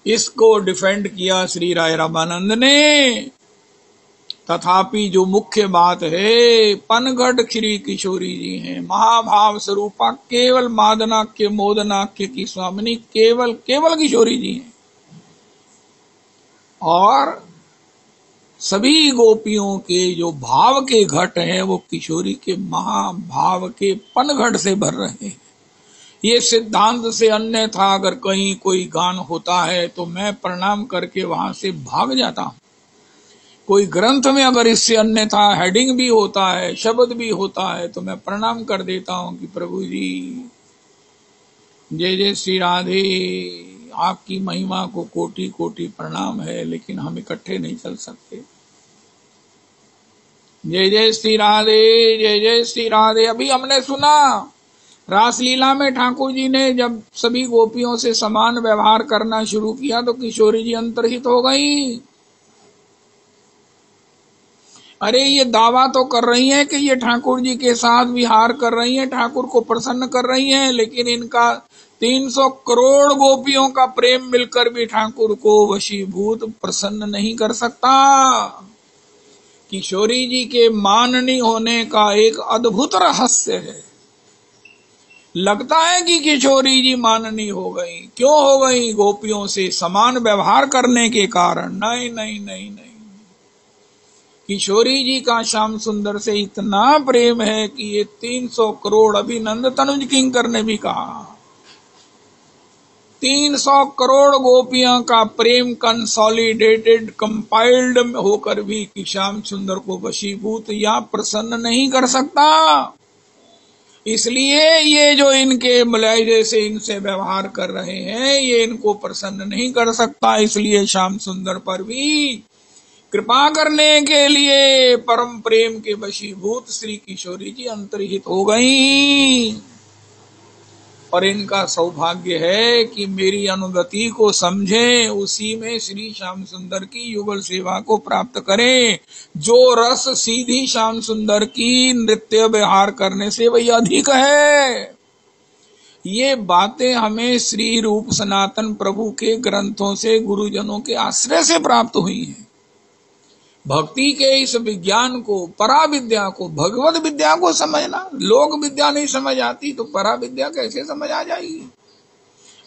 इसको डिफेंड किया श्री राय रामानंद ने। तथापि जो मुख्य बात है, पनघट श्री किशोरी जी हैं, महाभाव स्वरूपा केवल मादनाक्य मोदनाक्य की स्वामिनी केवल किशोरी जी हैं। और सभी गोपियों के जो भाव के घट हैं वो किशोरी के महाभाव के पनघट से भर रहे हैं। ये सिद्धांत से अन्यथा अगर कहीं कोई गान होता है तो मैं प्रणाम करके वहां से भाग जाता हूं। कोई ग्रंथ में अगर इससे अन्यथा हेडिंग भी होता है, शब्द भी होता है, तो मैं प्रणाम कर देता हूं कि प्रभु जी जय जय श्री राधे, आपकी महिमा को कोटि कोटि प्रणाम है, लेकिन हम इकट्ठे नहीं चल सकते। जय जय श्री राधे, जय जय श्री राधे। अभी हमने सुना रासलीला में ठाकुर जी ने जब सभी गोपियों से समान व्यवहार करना शुरू किया तो किशोरी जी अंतर्हित हो गई। अरे ये दावा तो कर रही हैं कि ये ठाकुर जी के साथ विहार कर रही हैं, ठाकुर को प्रसन्न कर रही हैं, लेकिन इनका 300 करोड़ गोपियों का प्रेम मिलकर भी ठाकुर को वशीभूत प्रसन्न नहीं कर सकता। किशोरी जी के माननी होने का एक अद्भुत रहस्य है। लगता है कि किशोरी जी माननी हो गई। क्यों हो गई? गोपियों से समान व्यवहार करने के कारण। नहीं नहीं नहीं नहीं, किशोरी जी का श्याम सुंदर से इतना प्रेम है कि ये 300 करोड़, अभी नंद तनुज किंकर ने भी कहा, 300 करोड़ गोपियां का प्रेम कंसोलिडेटेड कंपाइल्ड होकर भी कि श्याम सुंदर को वशीभूत या प्रसन्न नहीं कर सकता। इसलिए ये जो इनके मुलायजे से इनसे व्यवहार कर रहे हैं, ये इनको प्रसन्न नहीं कर सकता। इसलिए श्याम सुंदर पर भी कृपा करने के लिए परम प्रेम के वशीभूत श्री किशोरी जी अंतर्हित हो गई। और इनका सौभाग्य है कि मेरी अनुगति को समझे, उसी में श्री श्याम सुंदर की युगल सेवा को प्राप्त करें। जो रस सीधी श्याम सुंदर की नृत्य विहार करने से वही अधिक है। ये बातें हमें श्री रूप सनातन प्रभु के ग्रंथों से, गुरुजनों के आश्रय से प्राप्त हुई हैं। भक्ति के इस विज्ञान को, परा विद्या को, भगवत विद्या को समझना। लोक विद्या नहीं समझ आती तो परा विद्या कैसे समझ आ जाएगी?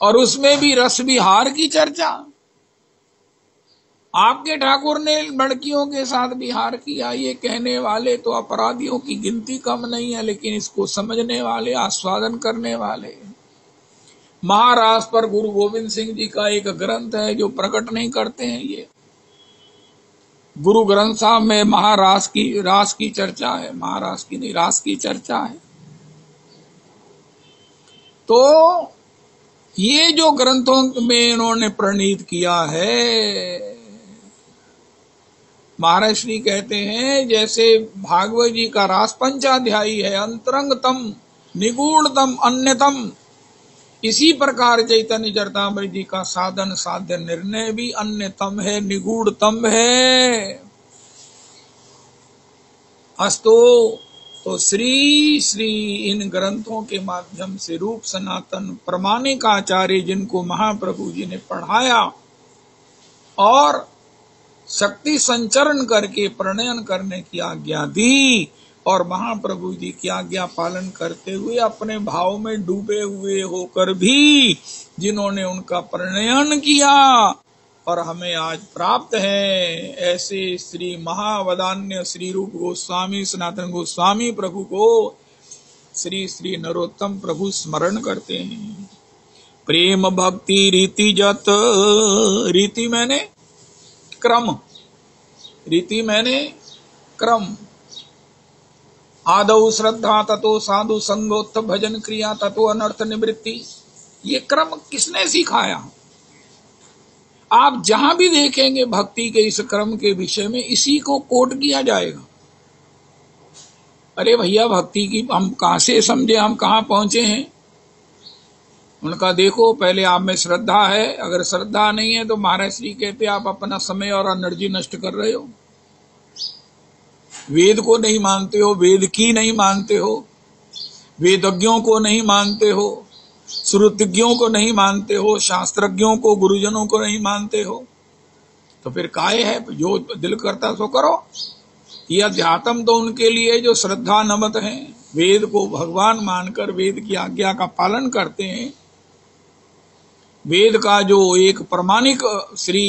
और उसमें भी रस विहार की चर्चा। आपके ठाकुर ने लड़कियों के साथ विहार किया, ये कहने वाले तो अपराधियों की गिनती कम नहीं है, लेकिन इसको समझने वाले, आस्वादन करने वाले। महारास पर गुरु गोविंद सिंह जी का एक ग्रंथ है जो प्रकट नहीं करते हैं। ये गुरु ग्रंथ साहब में रास की चर्चा है, महारास की नहीं, रास की चर्चा है। तो ये जो ग्रंथों में इन्होंने प्रणीत किया है, महाराज श्री कहते हैं जैसे भागवत जी का रास पंचाध्यायी है, अंतरंगतम, निगूढ़तम, अन्यतम, इसी प्रकार चैतन्य चरितामृत जी का साधन साध्य निर्णय भी अन्यतम है, निगूढ़तम है। अस्तो तो श्री श्री इन ग्रंथों के माध्यम से रूप सनातन प्रमाणिक आचार्य, जिनको महाप्रभु जी ने पढ़ाया और शक्ति संचरण करके प्रणयन करने की आज्ञा दी, और महाप्रभु जी की आज्ञा पालन करते हुए अपने भाव में डूबे हुए होकर भी जिन्होंने उनका प्रणयन किया और हमें आज प्राप्त है, ऐसे श्री महावदान्य श्री रूप गोस्वामी सनातन गोस्वामी प्रभु को श्री श्री नरोत्तम प्रभु स्मरण करते हैं। प्रेम भक्ति रीति जत, रीति मैंने क्रम, रीति मैंने क्रम। आदौ श्रद्धा ततो साधु संगोत्थ भजन क्रिया ततो अनर्थ निवृत्ति। ये क्रम किसने सिखाया? आप जहां भी देखेंगे भक्ति के इस क्रम के विषय में इसी को कोट किया जाएगा। अरे भैया, भक्ति की हम कहां से समझे, हम कहां पहुंचे हैं? उनका देखो, पहले आप में श्रद्धा है, अगर श्रद्धा नहीं है तो महाराज श्री कहते आप अपना समय और एनर्जी नष्ट कर रहे हो। वेद को नहीं मानते हो, वेद की नहीं मानते हो, वेदज्ञों को नहीं मानते हो, श्रुतिज्ञों को नहीं मानते हो, शास्त्रज्ञों को, गुरुजनों को नहीं मानते हो, तो फिर काहे है? जो दिल करता सो करो। ये अध्यात्म तो उनके लिए जो श्रद्धा नमत हैं, वेद को भगवान मानकर वेद की आज्ञा का पालन करते हैं। वेद का जो एक प्रमाणिक श्री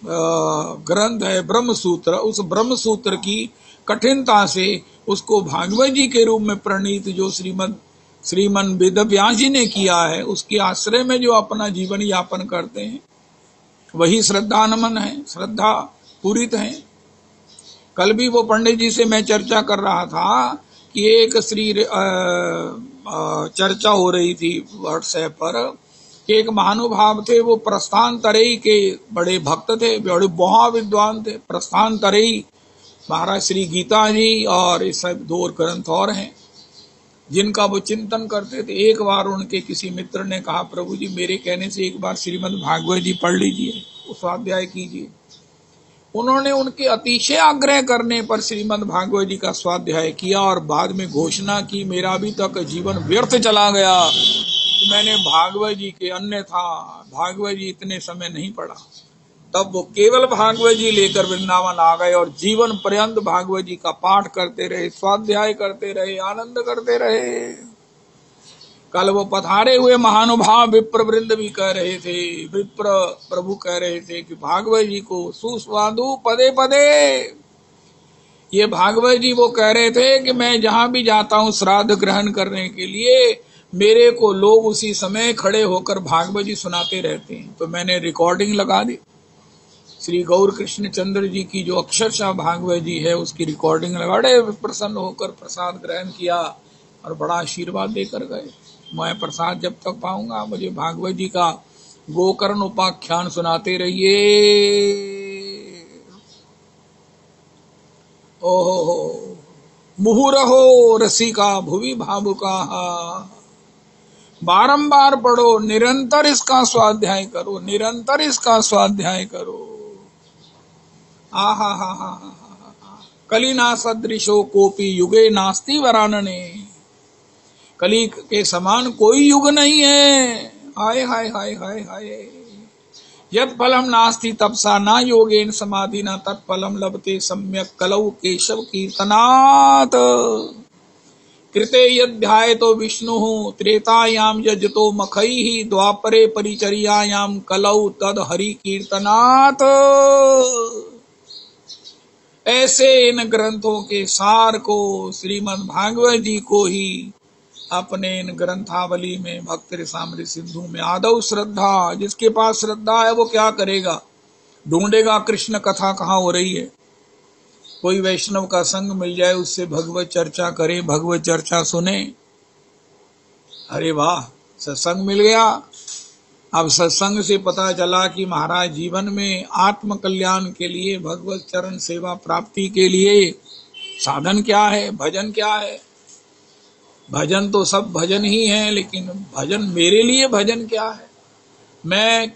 ग्रंथ है ब्रह्म सूत्र, उस ब्रह्म सूत्र की कठिनता से उसको भागवत जी के रूप में प्रणीत जो श्रीमन वेदव्यास जी ने किया है, उसके आश्रय में जो अपना जीवन यापन करते हैं, वही श्रद्धा नमन है, श्रद्धा पूरित है। कल भी वो पंडित जी से मैं चर्चा कर रहा था कि एक चर्चा हो रही थी व्हाट्सएप पर। एक महानुभाव थे, वो प्रस्थान तरेई के बड़े भक्त थे, बड़े महाविद्वान थे। प्रस्थान तरेई महाराज श्री गीता जी और इस सब दो ग्रंथ और हैं जिनका वो चिंतन करते थे। एक बार उनके किसी मित्र ने कहा, प्रभु जी मेरे कहने से एक बार श्रीमद् भागवत जी पढ़ लीजिए, स्वाध्याय कीजिए। उन्होंने उनके अतिशय आग्रह करने पर श्रीमद् भागवत जी का स्वाध्याय किया और बाद में घोषणा की, मेरा अभी तक जीवन व्यर्थ चला गया, मैंने भागवत जी के अन्यथा भागवत जी इतने समय नहीं पढ़ा। तब वो केवल भागवत जी लेकर वृंदावन आ गए और जीवन पर्यंत भागवत जी का पाठ करते रहे, स्वाध्याय करते रहे, आनंद करते रहे। कल वो पधारे हुए महानुभाव विप्र वृंद भी कह रहे थे, विप्र प्रभु कह रहे थे कि भागवत जी को सुस्वादु पदे पदे। ये भागवत जी वो कह रहे थे कि मैं जहां भी जाता हूं श्राद्ध ग्रहण करने के लिए, मेरे को लोग उसी समय खड़े होकर भागवत जी सुनाते रहते हैं। तो मैंने रिकॉर्डिंग लगा दी, श्री गौर कृष्ण चंद्र जी की जो अक्षरशः भागवत जी है उसकी रिकॉर्डिंग लगा, बड़े प्रसन्न होकर प्रसाद ग्रहण किया और बड़ा आशीर्वाद देकर गए। मैं प्रसाद जब तक पाऊंगा मुझे भागवत जी का गोकर्ण उपाख्यान सुनाते रहिए। ओहो मुहुरहो रसिका भुवि भावुका, बारंबार पढ़ो, निरंतर इसका स्वाध्याय करो, निरंतर इसका स्वाध्याय करो। आहा हा हा हा, कलिना सदृशो कोपी युगे नास्ति वरानने, कली के समान कोई युग नहीं है। हाय हाय हाय हाय हाय, यत् फलम नास्ति तपसा न योगेन समाधि न तत्फलम लभते सम्यक कलौ केशव कीर्तनात्, कृते यध्याय तो विष्णु त्रेतायाम यजतो मखैः, द्वापरे परिचर्यायाम कलौ तद हरि कीर्तनात्। ऐसे इन ग्रंथों के सार को, श्रीमद् भागवत जी को ही अपने इन ग्रंथावली में भक्त रसामृत सिंधु में आदौ श्रद्धा, जिसके पास श्रद्धा है वो क्या करेगा, ढूंढेगा कृष्ण कथा कहाँ हो रही है, कोई वैष्णव का संग मिल जाए उससे भगवत चर्चा करे, भगवत चर्चा सुने। अरे वाह, सत्संग मिल गया। अब सत्संग से पता चला कि महाराज जीवन में आत्म कल्याण के लिए, भगवत चरण सेवा प्राप्ति के लिए साधन क्या है, भजन क्या है। भजन तो सब भजन ही है, लेकिन भजन मेरे लिए भजन क्या है, मैं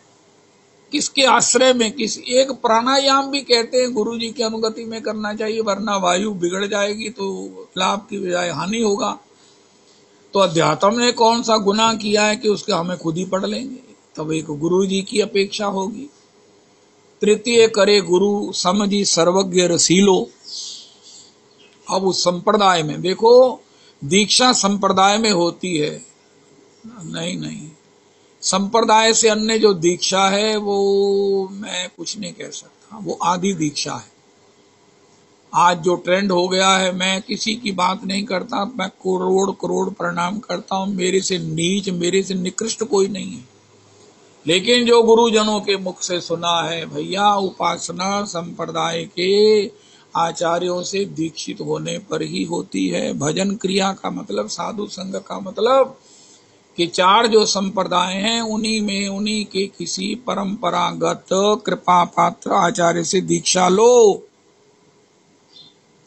किसके आश्रय में, किस एक प्राणायाम भी कहते हैं गुरु जी की अनुगति में करना चाहिए, वरना वायु बिगड़ जाएगी तो लाभ की बजाय हानि होगा। तो अध्यात्म ने कौन सा गुनाह किया है कि उसके हमें खुद ही पढ़ लेंगे, तब एक गुरु जी की अपेक्षा होगी। तृतीय करे गुरु समझी सर्वज्ञ रसीलो। अब उस संप्रदाय में देखो, दीक्षा संप्रदाय में होती है, नहीं संप्रदाय से अन्य जो दीक्षा है वो मैं कुछ नहीं कह सकता, वो आदि दीक्षा है। आज जो ट्रेंड हो गया है, मैं किसी की बात नहीं करता, मैं करोड़ करोड़ प्रणाम करता हूं, मेरे से नीच, मेरे से निकृष्ट कोई नहीं है, लेकिन जो गुरुजनों के मुख से सुना है भैया, उपासना संप्रदाय के आचार्यों से दीक्षित होने पर ही होती है। भजन क्रिया का मतलब, साधु संग का मतलब कि चार जो संप्रदाय हैं उन्हीं में, उन्हीं के किसी परंपरागत कृपा पात्र आचार्य से दीक्षा लो।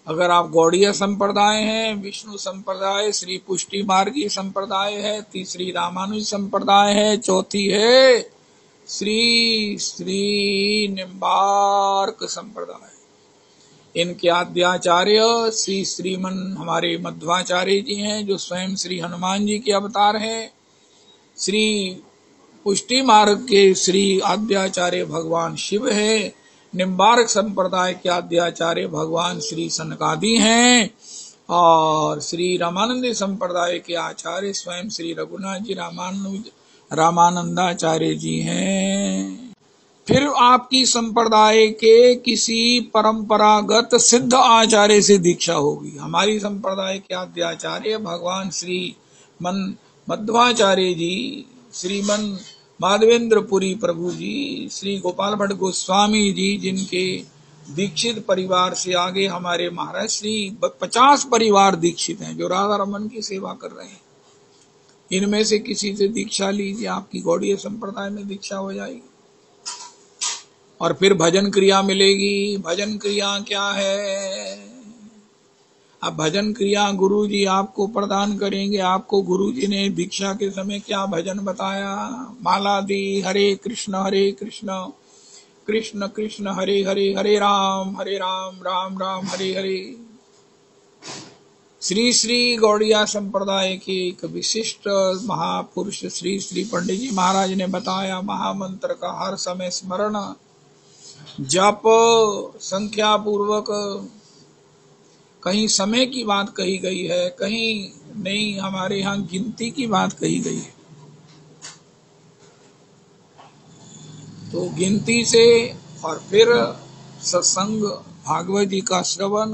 अगर आप गौड़ीय संप्रदाय हैं, विष्णु संप्रदाय, श्री पुष्टि मार्गी संप्रदाय है, तीसरी रामानुज संप्रदाय है, चौथी है श्री निम्बार्क संप्रदाय। इनके आद्याचार्य श्री श्रीमन हमारे मध्वाचार्य जी हैं, जो स्वयं श्री हनुमान जी के अवतार हैं। श्री पुष्टि मार्ग के श्री आद्याचार्य भगवान शिव हैं। निम्बार्क संप्रदाय के आद्याचार्य भगवान श्री सनकादि हैं, और श्री रामानंद संप्रदाय के आचार्य स्वयं श्री रघुनाथ जी रामानंदाचार्य जी हैं। फिर आपकी संप्रदाय के किसी परंपरागत सिद्ध आचार्य से दीक्षा होगी। हमारी संप्रदाय के आद्याचार्य भगवान श्री मध्वाचार्य जी, श्रीमन माधवेंद्रपुरी प्रभु जी, श्री गोपाल भट्ट गोस्वामी जी, जिनके दीक्षित परिवार से आगे हमारे महाराज श्री 50 परिवार दीक्षित हैं जो राधा रमन की सेवा कर रहे हैं। इनमें से किसी से दीक्षा लीजिए, आपकी गौड़ीय संप्रदाय में दीक्षा हो जाएगी। और फिर भजन क्रिया मिलेगी। भजन क्रिया क्या है? अब भजन क्रिया गुरु जी आपको प्रदान करेंगे। आपको गुरु जी ने दीक्षा के समय क्या भजन बताया? माला दी, हरे कृष्ण कृष्ण कृष्ण हरे हरे, हरे राम राम राम हरे हरे। श्री श्री गौड़िया संप्रदाय के एक विशिष्ट महापुरुष श्री श्री पंडित जी महाराज ने बताया, महामंत्र का हर समय स्मरण, जप संख्या पूर्वक, कहीं समय की बात कही गई है, कहीं नहीं हमारे यहाँ गिनती की बात कही गई है। तो गिनती से और फिर सत्संग, भागवत जी का श्रवण,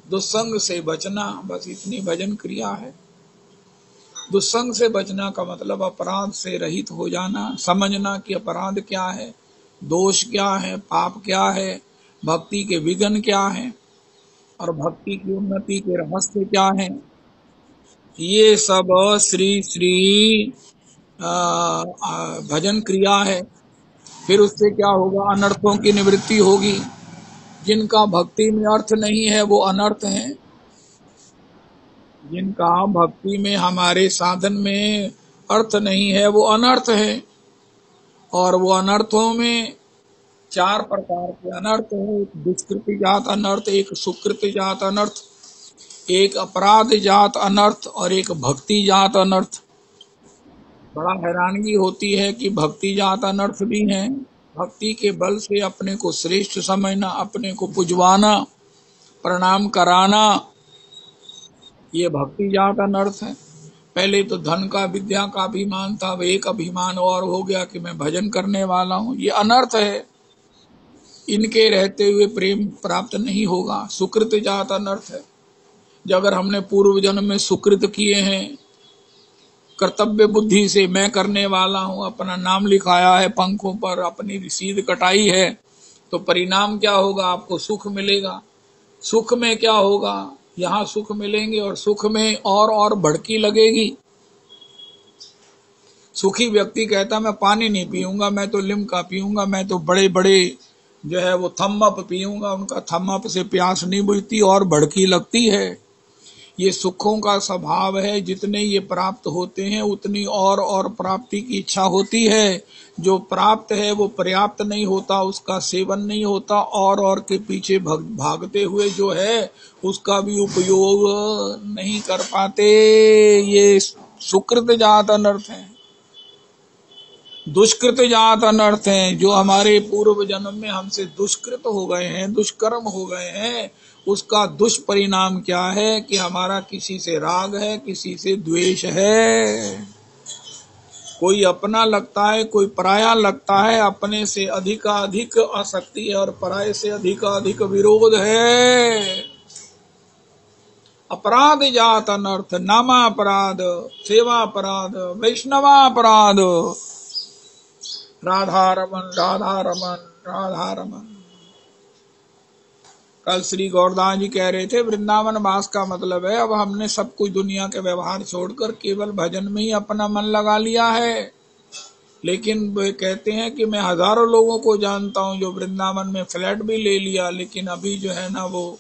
दुस्संग से बचना, बस इतनी भजन क्रिया है। दुस्संग से बचना का मतलब अपराध से रहित हो जाना, समझना कि अपराध क्या है, दोष क्या है, पाप क्या है, भक्ति के विघ्न क्या है और भक्ति की उन्नति के रहस्य क्या है। ये सब श्री श्री भजन क्रिया है। फिर उससे क्या होगा? अनर्थों की निवृत्ति होगी। जिनका भक्ति में अर्थ नहीं है वो अनर्थ है, जिनका भक्ति में, हमारे साधन में अर्थ नहीं है वो अनर्थ है। और वो अनर्थों में 4 प्रकार के अनर्थ है। एक दुष्कृति जात अनर्थ, एक सुकृति जात अनर्थ, एक अपराध जात अनर्थ और एक भक्ति जात अनर्थ। बड़ा हैरानगी होती है कि भक्ति जात अनर्थ भी हैं। भक्ति के बल से अपने को श्रेष्ठ समझना, अपने को पुजवाना, प्रणाम कराना, ये भक्ति जात अनर्थ है। पहले तो धन का, विद्या का अभिमान था, अब एक अभिमान और हो गया कि मैं भजन करने वाला हूँ, ये अनर्थ है। इनके रहते हुए प्रेम प्राप्त नहीं होगा। सुकृत जात अनर्थ है। जो अगर हमने पूर्व जन्म में सुकृत किए हैं, कर्तव्य बुद्धि से मैं करने वाला हूँ, अपना नाम लिखाया है पंखों पर, अपनी रसीद कटाई है, तो परिणाम क्या होगा? आपको सुख मिलेगा। सुख में क्या होगा? यहाँ सुख मिलेंगे और सुख में और भड़की लगेगी। सुखी व्यक्ति कहता मैं पानी नहीं पीऊंगा, मैं तो लिम्का पीऊंगा, मैं तो बड़े बड़े जो है वो थम अप पीऊंगा। उनका थम अप से प्यास नहीं बुझती और भड़की लगती है। ये सुखों का स्वभाव है। जितने ये प्राप्त होते हैं उतनी और प्राप्ति की इच्छा होती है। जो प्राप्त है वो पर्याप्त नहीं होता, उसका सेवन नहीं होता, और के पीछे भागते हुए जो है उसका भी उपयोग नहीं कर पाते। ये सुकृत जात अनर्थ है। दुष्कृत जात अनर्थ हैं। जो हमारे पूर्व जन्म में हमसे दुष्कृत हो गए हैं, दुष्कर्म हो गए हैं, उसका दुष्परिणाम क्या है कि हमारा किसी से राग है, किसी से द्वेष है। कोई अपना लगता है, कोई पराया लगता है। अपने से अधिक आसक्ति है और पराये से अधिक विरोध है। अपराध जात अनर्थ, नामा अपराध, सेवा अपराध, वैष्णवा अपराध। राधा रमन, राधा रमन, राधा रमन। कल श्री गौरदास जी कह रहे थे वृंदावन वास का मतलब है अब हमने सब कुछ दुनिया के व्यवहार छोड़कर केवल भजन में ही अपना मन लगा लिया है। लेकिन वे कहते हैं कि मैं हजारों लोगों को जानता हूं जो वृंदावन में फ्लैट भी ले लिया, लेकिन अभी जो है ना वो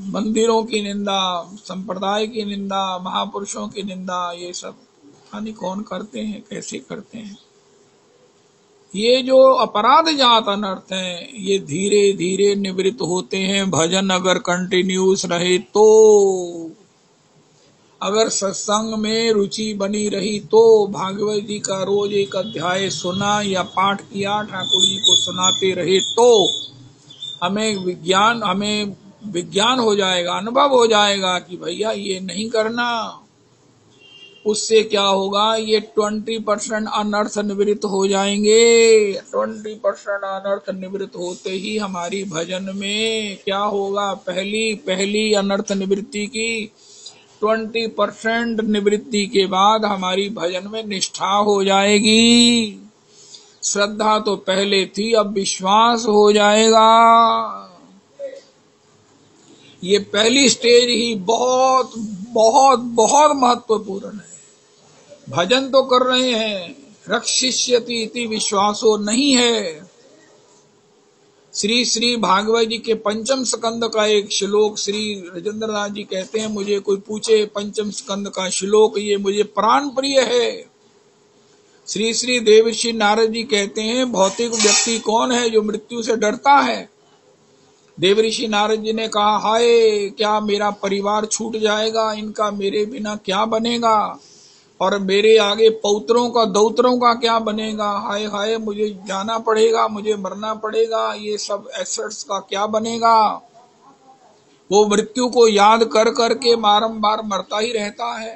मंदिरों की निंदा, संप्रदाय की निंदा, महापुरुषों की निंदा, ये सब हानि कौन करते हैं, कैसे करते हैं। ये जो अपराध जात अनर्थ हैं ये धीरे धीरे निवृत्त होते हैं भजन अगर कंटिन्यूस रहे तो। अगर सत्संग में रुचि बनी रही तो, भागवत जी का रोज एक अध्याय सुना या पाठ किया, ठाकुर जी को सुनाते रहे तो हमें विज्ञान हो जाएगा, अनुभव हो जाएगा कि भैया ये नहीं करना। उससे क्या होगा? ये 20% अनर्थ निवृत्त हो जाएंगे। 20% अनर्थ निवृत्त होते ही हमारी भजन में क्या होगा? पहली अनर्थ निवृत्ति की 20% निवृत्ति के बाद हमारी भजन में निष्ठा हो जाएगी। श्रद्धा तो पहले थी, अब विश्वास हो जाएगा। ये पहली स्टेज ही बहुत बहुत बहुत महत्वपूर्ण है। भजन तो कर रहे हैं, रक्षिष्यति इति विश्वासो नहीं है। श्री श्री भागवत जी के पंचम स्कंद का एक श्लोक श्री राजेंद्र दास जी कहते हैं, मुझे कोई पूछे पंचम स्कंद का श्लोक, ये मुझे प्राण प्रिय है। श्री श्री देवर्षि नारद जी कहते हैं, भौतिक व्यक्ति कौन है जो मृत्यु से डरता है? देवर्षि नारद जी ने कहा, हाय क्या मेरा परिवार छूट जाएगा, इनका मेरे बिना क्या बनेगा, और मेरे आगे पौत्रों का दौत्रों का क्या बनेगा। हाय हाय मुझे जाना पड़ेगा, मुझे मरना पड़ेगा, ये सब एसेट्स का क्या बनेगा। वो मृत्यु को याद कर करके बारंबार मरता ही रहता है।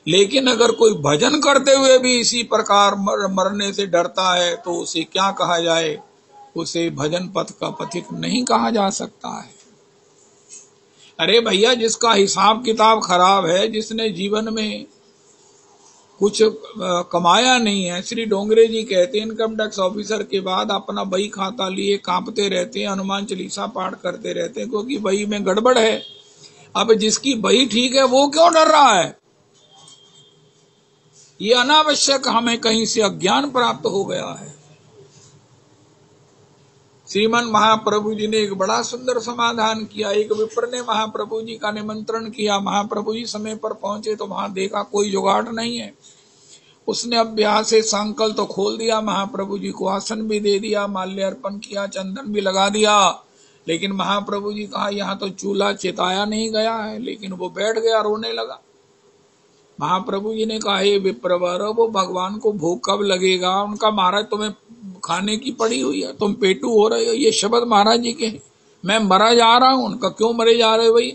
लेकिन अगर कोई भजन करते हुए भी इसी प्रकार मरने से डरता है तो उसे क्या कहा जाए? उसे भजन पथ का पथिक नहीं कहा जा सकता है। अरे भैया, जिसका हिसाब किताब खराब है, जिसने जीवन में कुछ कमाया नहीं है, श्री डोंगरे जी कहते हैं इनकम टैक्स ऑफिसर के बाद अपना बही खाता लिए कांपते रहते हैं, हनुमान चालीसा पाठ करते रहते हैं, क्योंकि बही में गड़बड़ है। अब जिसकी बही ठीक है वो क्यों डर रहा है? ये अनावश्यक हमें कहीं से अज्ञान प्राप्त हो गया है। श्रीमन महाप्रभु जी ने एक बड़ा सुंदर समाधान किया। एक विप्र ने महाप्रभु जी का निमंत्रण किया। महाप्रभु जी समय पर पहुंचे तो वहां देखा कोई जुगाड़ नहीं है। उसने अभ्यास से संकल्प तो खोल दिया, महाप्रभु जी को आसन भी दे दिया, माल्य अर्पण किया, चंदन भी लगा दिया। लेकिन महाप्रभु जी कहा यहाँ तो चूल्हा चिताया नहीं गया है। लेकिन वो बैठ गया, रोने लगा। महाप्रभु जी ने कहा, हे विप्रवर, वो भगवान को भूख कब लगेगा? उनका, महाराज तुम्हें खाने की पड़ी हुई है, तुम पेटू हो रहे हो। ये शब्द महाराज जी के, मैं मरा जा रहा हूं। उनका, क्यों मरे जा रहे हो भाई?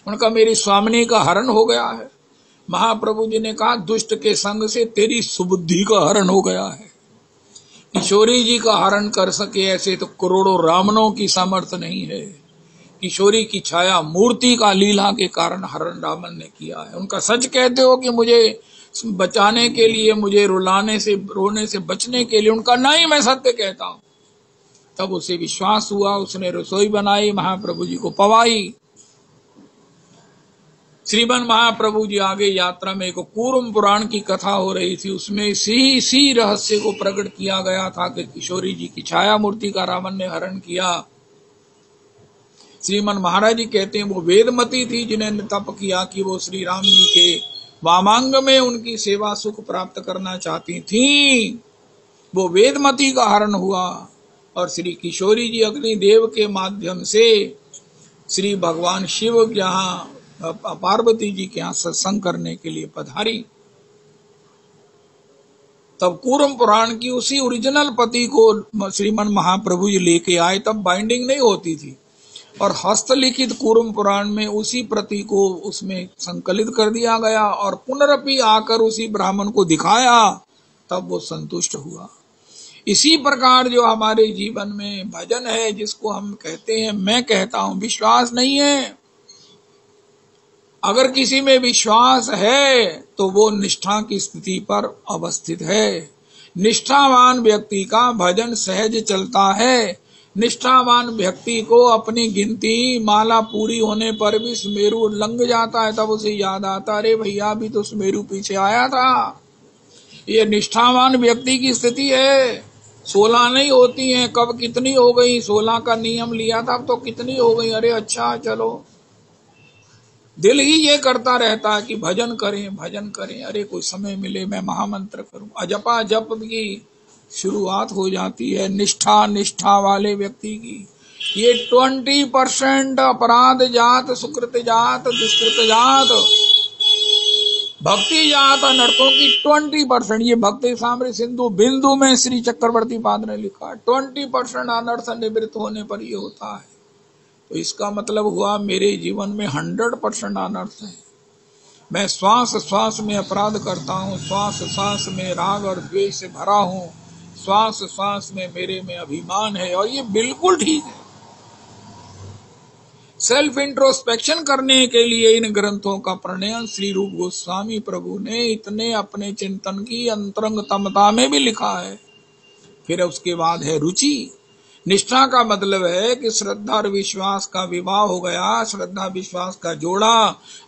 उनका, मेरी स्वामिनी का हरण हो गया है। महाप्रभु जी ने कहा, दुष्ट के संग से तेरी सुबुद्धि का हरण हो गया है। किशोरी जी का हरण कर सके ऐसे तो करोड़ों रावणों की सामर्थ्य नहीं है। किशोरी की छाया मूर्ति का लीला के कारण हरण रावण ने किया है। उनका, सच कहते हो कि मुझे बचाने के लिए, मुझे रुलाने से, रोने से बचने के लिए? उनका, नहीं, मैं सत्य कहता हूं। तब उसे विश्वास हुआ। उसने रसोई बनाई, महाप्रभु जी को पवाई। श्रीमन महाप्रभु जी आगे यात्रा में एक कूर्म पुराण की कथा हो रही थी। उसमें इसी रहस्य को प्रकट किया गया था कि किशोरी जी की छाया मूर्ति का रावण ने हरण किया। श्रीमन महाराज जी कहते हैं वो वेदमती थी जिन्हें तप किया कि वो श्री राम जी के वामांग में उनकी सेवा सुख प्राप्त करना चाहती थी। वो वेदमती का हरण हुआ और श्री किशोरी जी अग्निदेव के माध्यम से श्री भगवान शिव यहाँ पार्वती जी के यहाँ सत्संग करने के लिए पधारी। तब कूर्म पुराण की उसी ओरिजिनल पति को श्रीमन महाप्रभु जी लेके आए। तब बाइंडिंग नहीं होती थी और हस्तलिखित कूर्म पुराण में उसी प्रति को उसमें संकलित कर दिया गया और पुनरपि आकर उसी ब्राह्मण को दिखाया। तब वो संतुष्ट हुआ। इसी प्रकार जो हमारे जीवन में भजन है, जिसको हम कहते हैं, मैं कहता हूं विश्वास नहीं है। अगर किसी में विश्वास है तो वो निष्ठा की स्थिति पर अवस्थित है। निष्ठावान व्यक्ति का भजन सहज चलता है। निष्ठावान व्यक्ति को अपनी गिनती माला पूरी होने पर भी सुमेरु लंघ जाता है। तब उसे याद आता, अरे भैया अभी तो सुमेरु पीछे आया था। ये निष्ठावान व्यक्ति की स्थिति है। 16 नहीं होती हैं, कब कितनी हो गई? 16 का नियम लिया था, अब तो कितनी हो गई? अरे अच्छा, चलो। दिल ही ये करता रहता है कि भजन करें, भजन करें। अरे कोई समय मिले मैं महामंत्र करूं। अजपा जप की शुरुआत हो जाती है निष्ठा वाले व्यक्ति की। ये 20% अपराध जात, सुकृत जात, दुष्कृत जात, भक्ति जात अनर्थों की 20%। ये भक्ति साम्र सिंधु बिंदु में श्री चक्रवर्ती पाद ने लिखा, 20% अनर्थ निवृत्त होने पर ये होता है। तो इसका मतलब हुआ मेरे जीवन में 100% अनर्थ है। मैं श्वास श्वास में अपराध करता हूँ, श्वास श्वास में राग और द्वेष से भरा हूँ, श्वास श्वास में मेरे में अभिमान है। और ये बिल्कुल ठीक है। सेल्फ इंट्रोस्पेक्शन करने के लिए इन ग्रंथों का प्रणयन श्री रूप गोस्वामी प्रभु ने इतने अपने चिंतन की अंतरंगतमता में भी लिखा है। फिर उसके बाद है रुचि। निष्ठा का मतलब है कि श्रद्धा और विश्वास का विवाह हो गया, श्रद्धा विश्वास का जोड़ा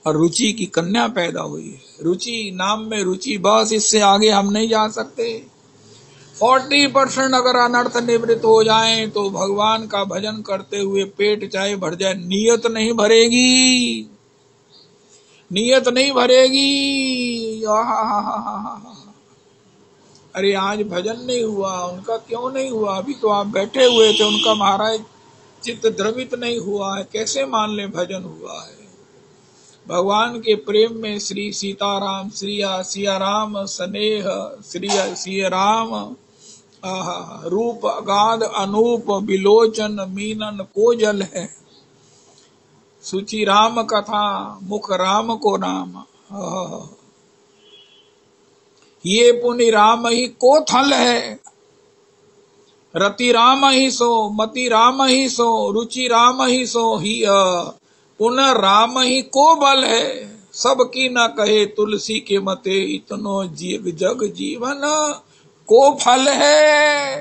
और रुचि की कन्या पैदा हुई है। रुचि, नाम में रुचि, बस इससे आगे हम नहीं जा सकते। 40% अगर अनर्थ निवृत्त हो जाए तो भगवान का भजन करते हुए पेट चाहे भर जाए, नियत नहीं भरेगी, नियत नहीं भरेगी। अरे आज भजन नहीं हुआ, उनका क्यों नहीं हुआ? अभी तो आप बैठे हुए थे, उनका महाराज चित्त द्रवित नहीं हुआ है, कैसे मान ले भजन हुआ है? भगवान के प्रेम में श्री सीताराम, श्री सिया राम स्नेह, श्री सिया राम रूप अगाध अनूप, बिलोचन मीनन कोजल है। सूची राम कथा मुख राम को नाम। ये पुनि राम ही को थल है, रति राम ही सो, मति राम ही सो, रुचि राम ही सो ही, पुनः राम ही को बल है। सब की न कहे तुलसी के मते, इतनो जीव जग जीवन को फल है।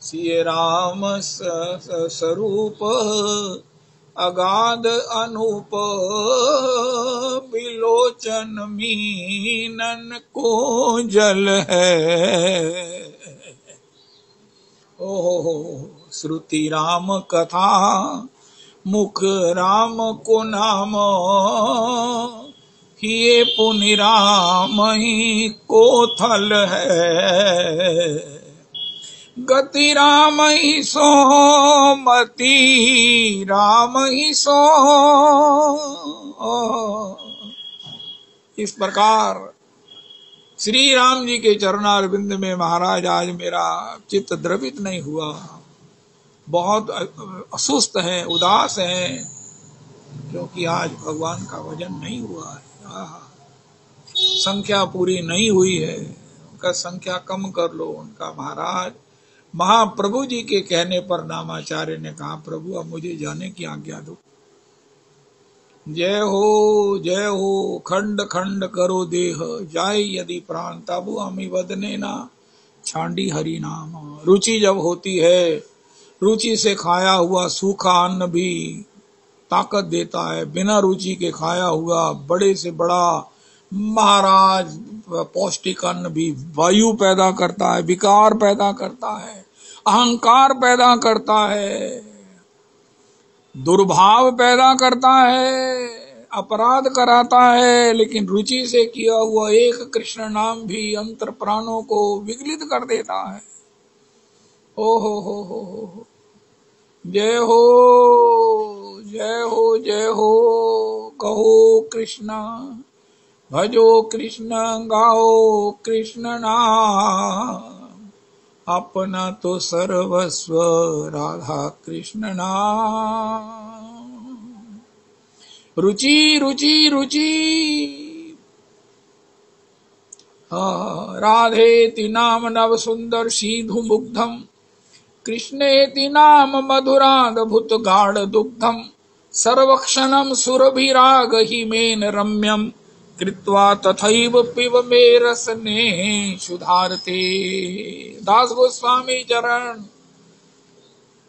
सिय राम स्वरूप अगाध अनूप, बिलोचन मीनन को जल है। ओहो श्रुति राम कथा मुख राम को नाम, ये पुनि राम ही को थल है। गति राम ही सो, मति राम ही सो। इस प्रकार श्री राम जी के चरणारविंद में महाराज आज मेरा चित्त द्रवित नहीं हुआ, बहुत असुस्त है, उदास है, क्योंकि आज भगवान का भजन नहीं हुआ है। संख्या पूरी नहीं हुई है, उनका संख्या कम कर लो। उनका महाराज महाप्रभु जी के कहने पर नामाचार्य ने कहा, प्रभु अब मुझे जाने की आज्ञा दो। जय हो खंड खंड करो देह, जाय यदि प्राण तबु अमी वदने ना छांडी हरि नाम। रुचि जब होती है, रुचि से खाया हुआ सूखा अन्न भी ताकत देता है, बिना रुचि के खाया हुआ बड़े से बड़ा महाराज पौष्टिक अन्न भी वायु पैदा करता है, विकार पैदा करता है, अहंकार पैदा करता है, दुर्भाव पैदा करता है, अपराध कराता है। लेकिन रुचि से किया हुआ एक कृष्ण नाम भी अंतर प्राणों को विगलित कर देता है। ओ हो जय हो जय हो जय हो। कहो कृष्ण भजो कृष्ण, गाओ कृष्ण नाम, अपना तो सर्वस्व राधा कृष्ण नाम। रुचि रुचि रुचि राधेति नाम नव सुंदर सीधु मुग्धम, कृष्णेति नाम मधुराद्भुत गाढ़ दुग्धम, सर्वक्षणम सुरभिराग हिमेन रम्यम, कृत्वा तथैव पिब मे रसने सुधारते। दास गोस्वामी चरण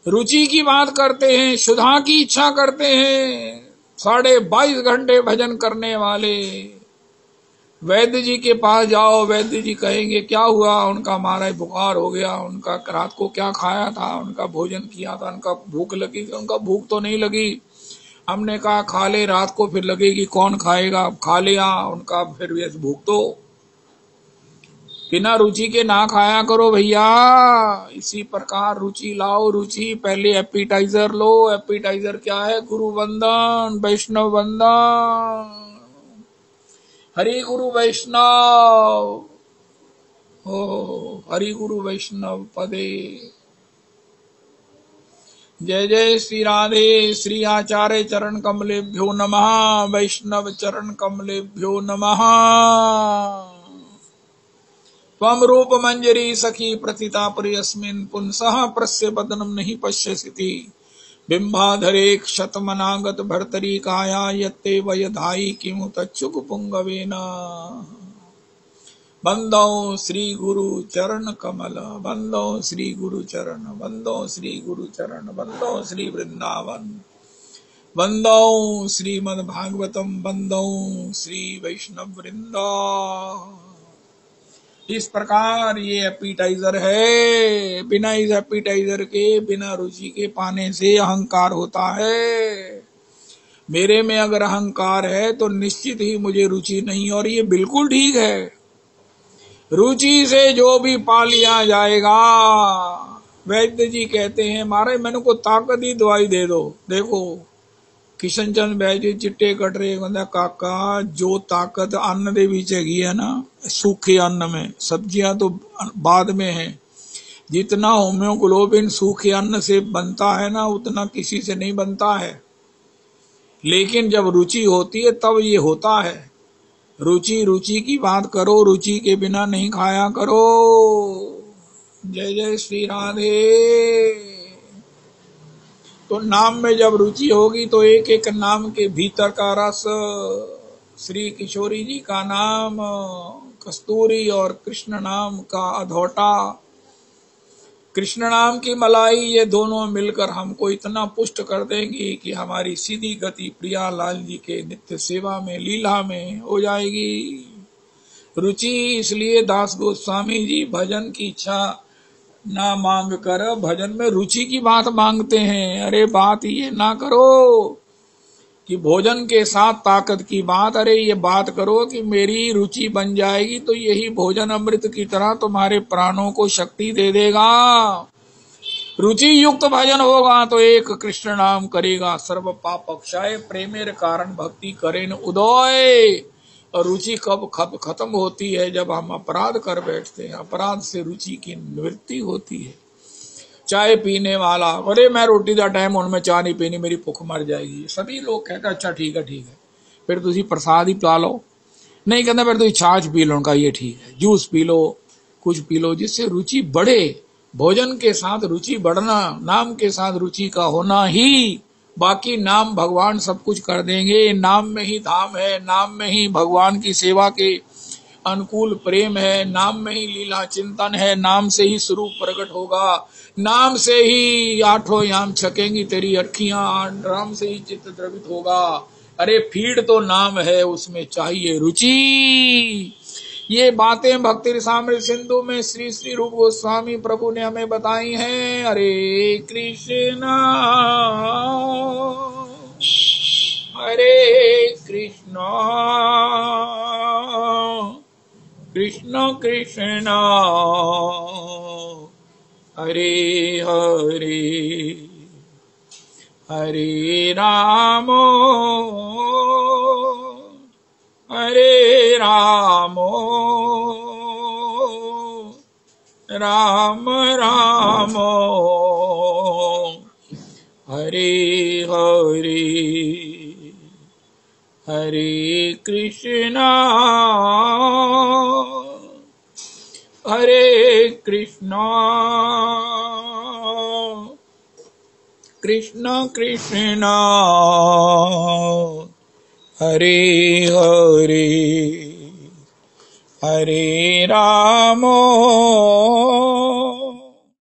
रुचि की बात करते हैं, सुधा की इच्छा करते हैं। 22.5 घंटे भजन करने वाले वैद्य जी के पास जाओ, वैद्य जी कहेंगे क्या हुआ? उनका महाराज बुखार हो गया, उनका रात को क्या खाया था, उनका भोजन किया था, उनका भूख लगी, उनका भूख तो नहीं लगी। हमने कहा खा ले, रात को फिर लगेगी, कौन खाएगा? खा लिया, उनका फिर भूख तो। बिना रुचि के ना खाया करो भैया। इसी प्रकार रुचि लाओ, रुचि पहले एपिटाइजर लो। एपिटाइजर क्या है? गुरु वंदन, वैष्णव वंदन, हरि गुरु वैष्णव, हो हरि गुरु वैष्णव पदे। जय जय श्री राधे। श्री आचार्य चरण कमलेभ्यो नमः, वैष्णव चरण कमलेभ्यो नमः। त्वं रूप मंजरी सखी प्रतिता प्रियस्मिन्, पुंसः प्रस्य बदनम नहीं पश्यसिति, बिंबाधरे क्षतमनागत भर्तरी काया, यत्ते वयधाई किमु तच्छुक पुंगवेन। बंदो श्री गुरु चरण कमल, बंदो श्री गुरु चरण, बंदो श्री गुरु चरण, बंदो श्री वृंदावन, बंदो श्रीमद् भागवतम, बंदो श्री वैष्णव वृंदा। इस प्रकार ये एपिटाइजर है। बिना इस एपिटाइजर के, बिना रुचि के पाने से अहंकार होता है। मेरे में अगर अहंकार है तो निश्चित ही मुझे रुचि नहीं, और ये बिल्कुल ठीक है। रुचि से जो भी पा लिया जाएगा। वैद्य जी कहते हैं महाराज मैंने को ताकत ही दवाई दे दो। देखो किशन चंद वैद्य चिट्टे कट रहे, कहता काका जो ताकत अन्न दे विच हैगी है ना, सूखे अन्न में, सब्जियां तो बाद में है, जितना होम्योग्लोबिन सूखे अन्न से बनता है ना, उतना किसी से नहीं बनता है। लेकिन जब रुचि होती है तब ये होता है। रुचि रुचि की बात करो, रुचि के बिना नहीं खाया करो। जय जय श्री राधे। तो नाम में जब रुचि होगी तो एक एक नाम के भीतर का रस, श्री किशोरी जी का नाम कस्तूरी और कृष्ण नाम का अधोटा, कृष्ण नाम की मलाई, ये दोनों मिलकर हमको इतना पुष्ट कर देंगी कि हमारी सीधी गति प्रियालाल जी के नित्य सेवा में, लीला में हो जाएगी। रुचि इसलिए दास गोस्वामी जी भजन की इच्छा ना मांग कर भजन में रुचि की बात मांगते हैं। अरे बात ये ना करो कि भोजन के साथ ताकत की बात, अरे ये बात करो कि मेरी रुचि बन जाएगी तो यही भोजन अमृत की तरह तुम्हारे प्राणों को शक्ति दे देगा। रुचि युक्त भजन होगा तो एक कृष्ण नाम करेगा सर्व पाप अक्षय, प्रेमेर कारण भक्ति करें उदय। और रुचि कब खत्म होती है? जब हम अपराध कर बैठते हैं। अपराध से रुचि की निवृत्ति होती है। चाय पीने वाला, अरे मैं रोटी का टाइम उनमें चाय नहीं पीनी, मेरी भूख मर जाएगी। सभी लोग कहते अच्छा ठीक है फिर तुसी प्रसाद ही पिला लो। नहीं कहते फिर तुसी छाछ पी लो, उनका ये ठीक है, जूस पी लो, कुछ पी लो, जिससे रुचि बढ़े। भोजन के साथ रुचि बढ़ना, नाम के साथ रुचि का होना ही, बाकी नाम भगवान सब कुछ कर देंगे। नाम में ही धाम है, नाम में ही भगवान की सेवा के अनुकूल प्रेम है, नाम में ही लीला चिंतन है, नाम से ही स्वरूप प्रकट होगा, नाम से ही आठों याम छकेंगी तेरी अखियां, नाम से ही चित्त द्रवित होगा। अरे फीड तो नाम है, उसमें चाहिए रुचि। ये बातें भक्ति रसामृत सिंधु में श्री श्री रूप गोस्वामी प्रभु ने हमें बताई हैं। हरे कृष्णा हरे कृष्णा कृष्ण कृष्ण हरे हरे हरे राम हरे राम राम राम हरे हरे हरे कृष्णा हरे कृष्णा कृष्ण कृष्ण हरे हरे हरे राम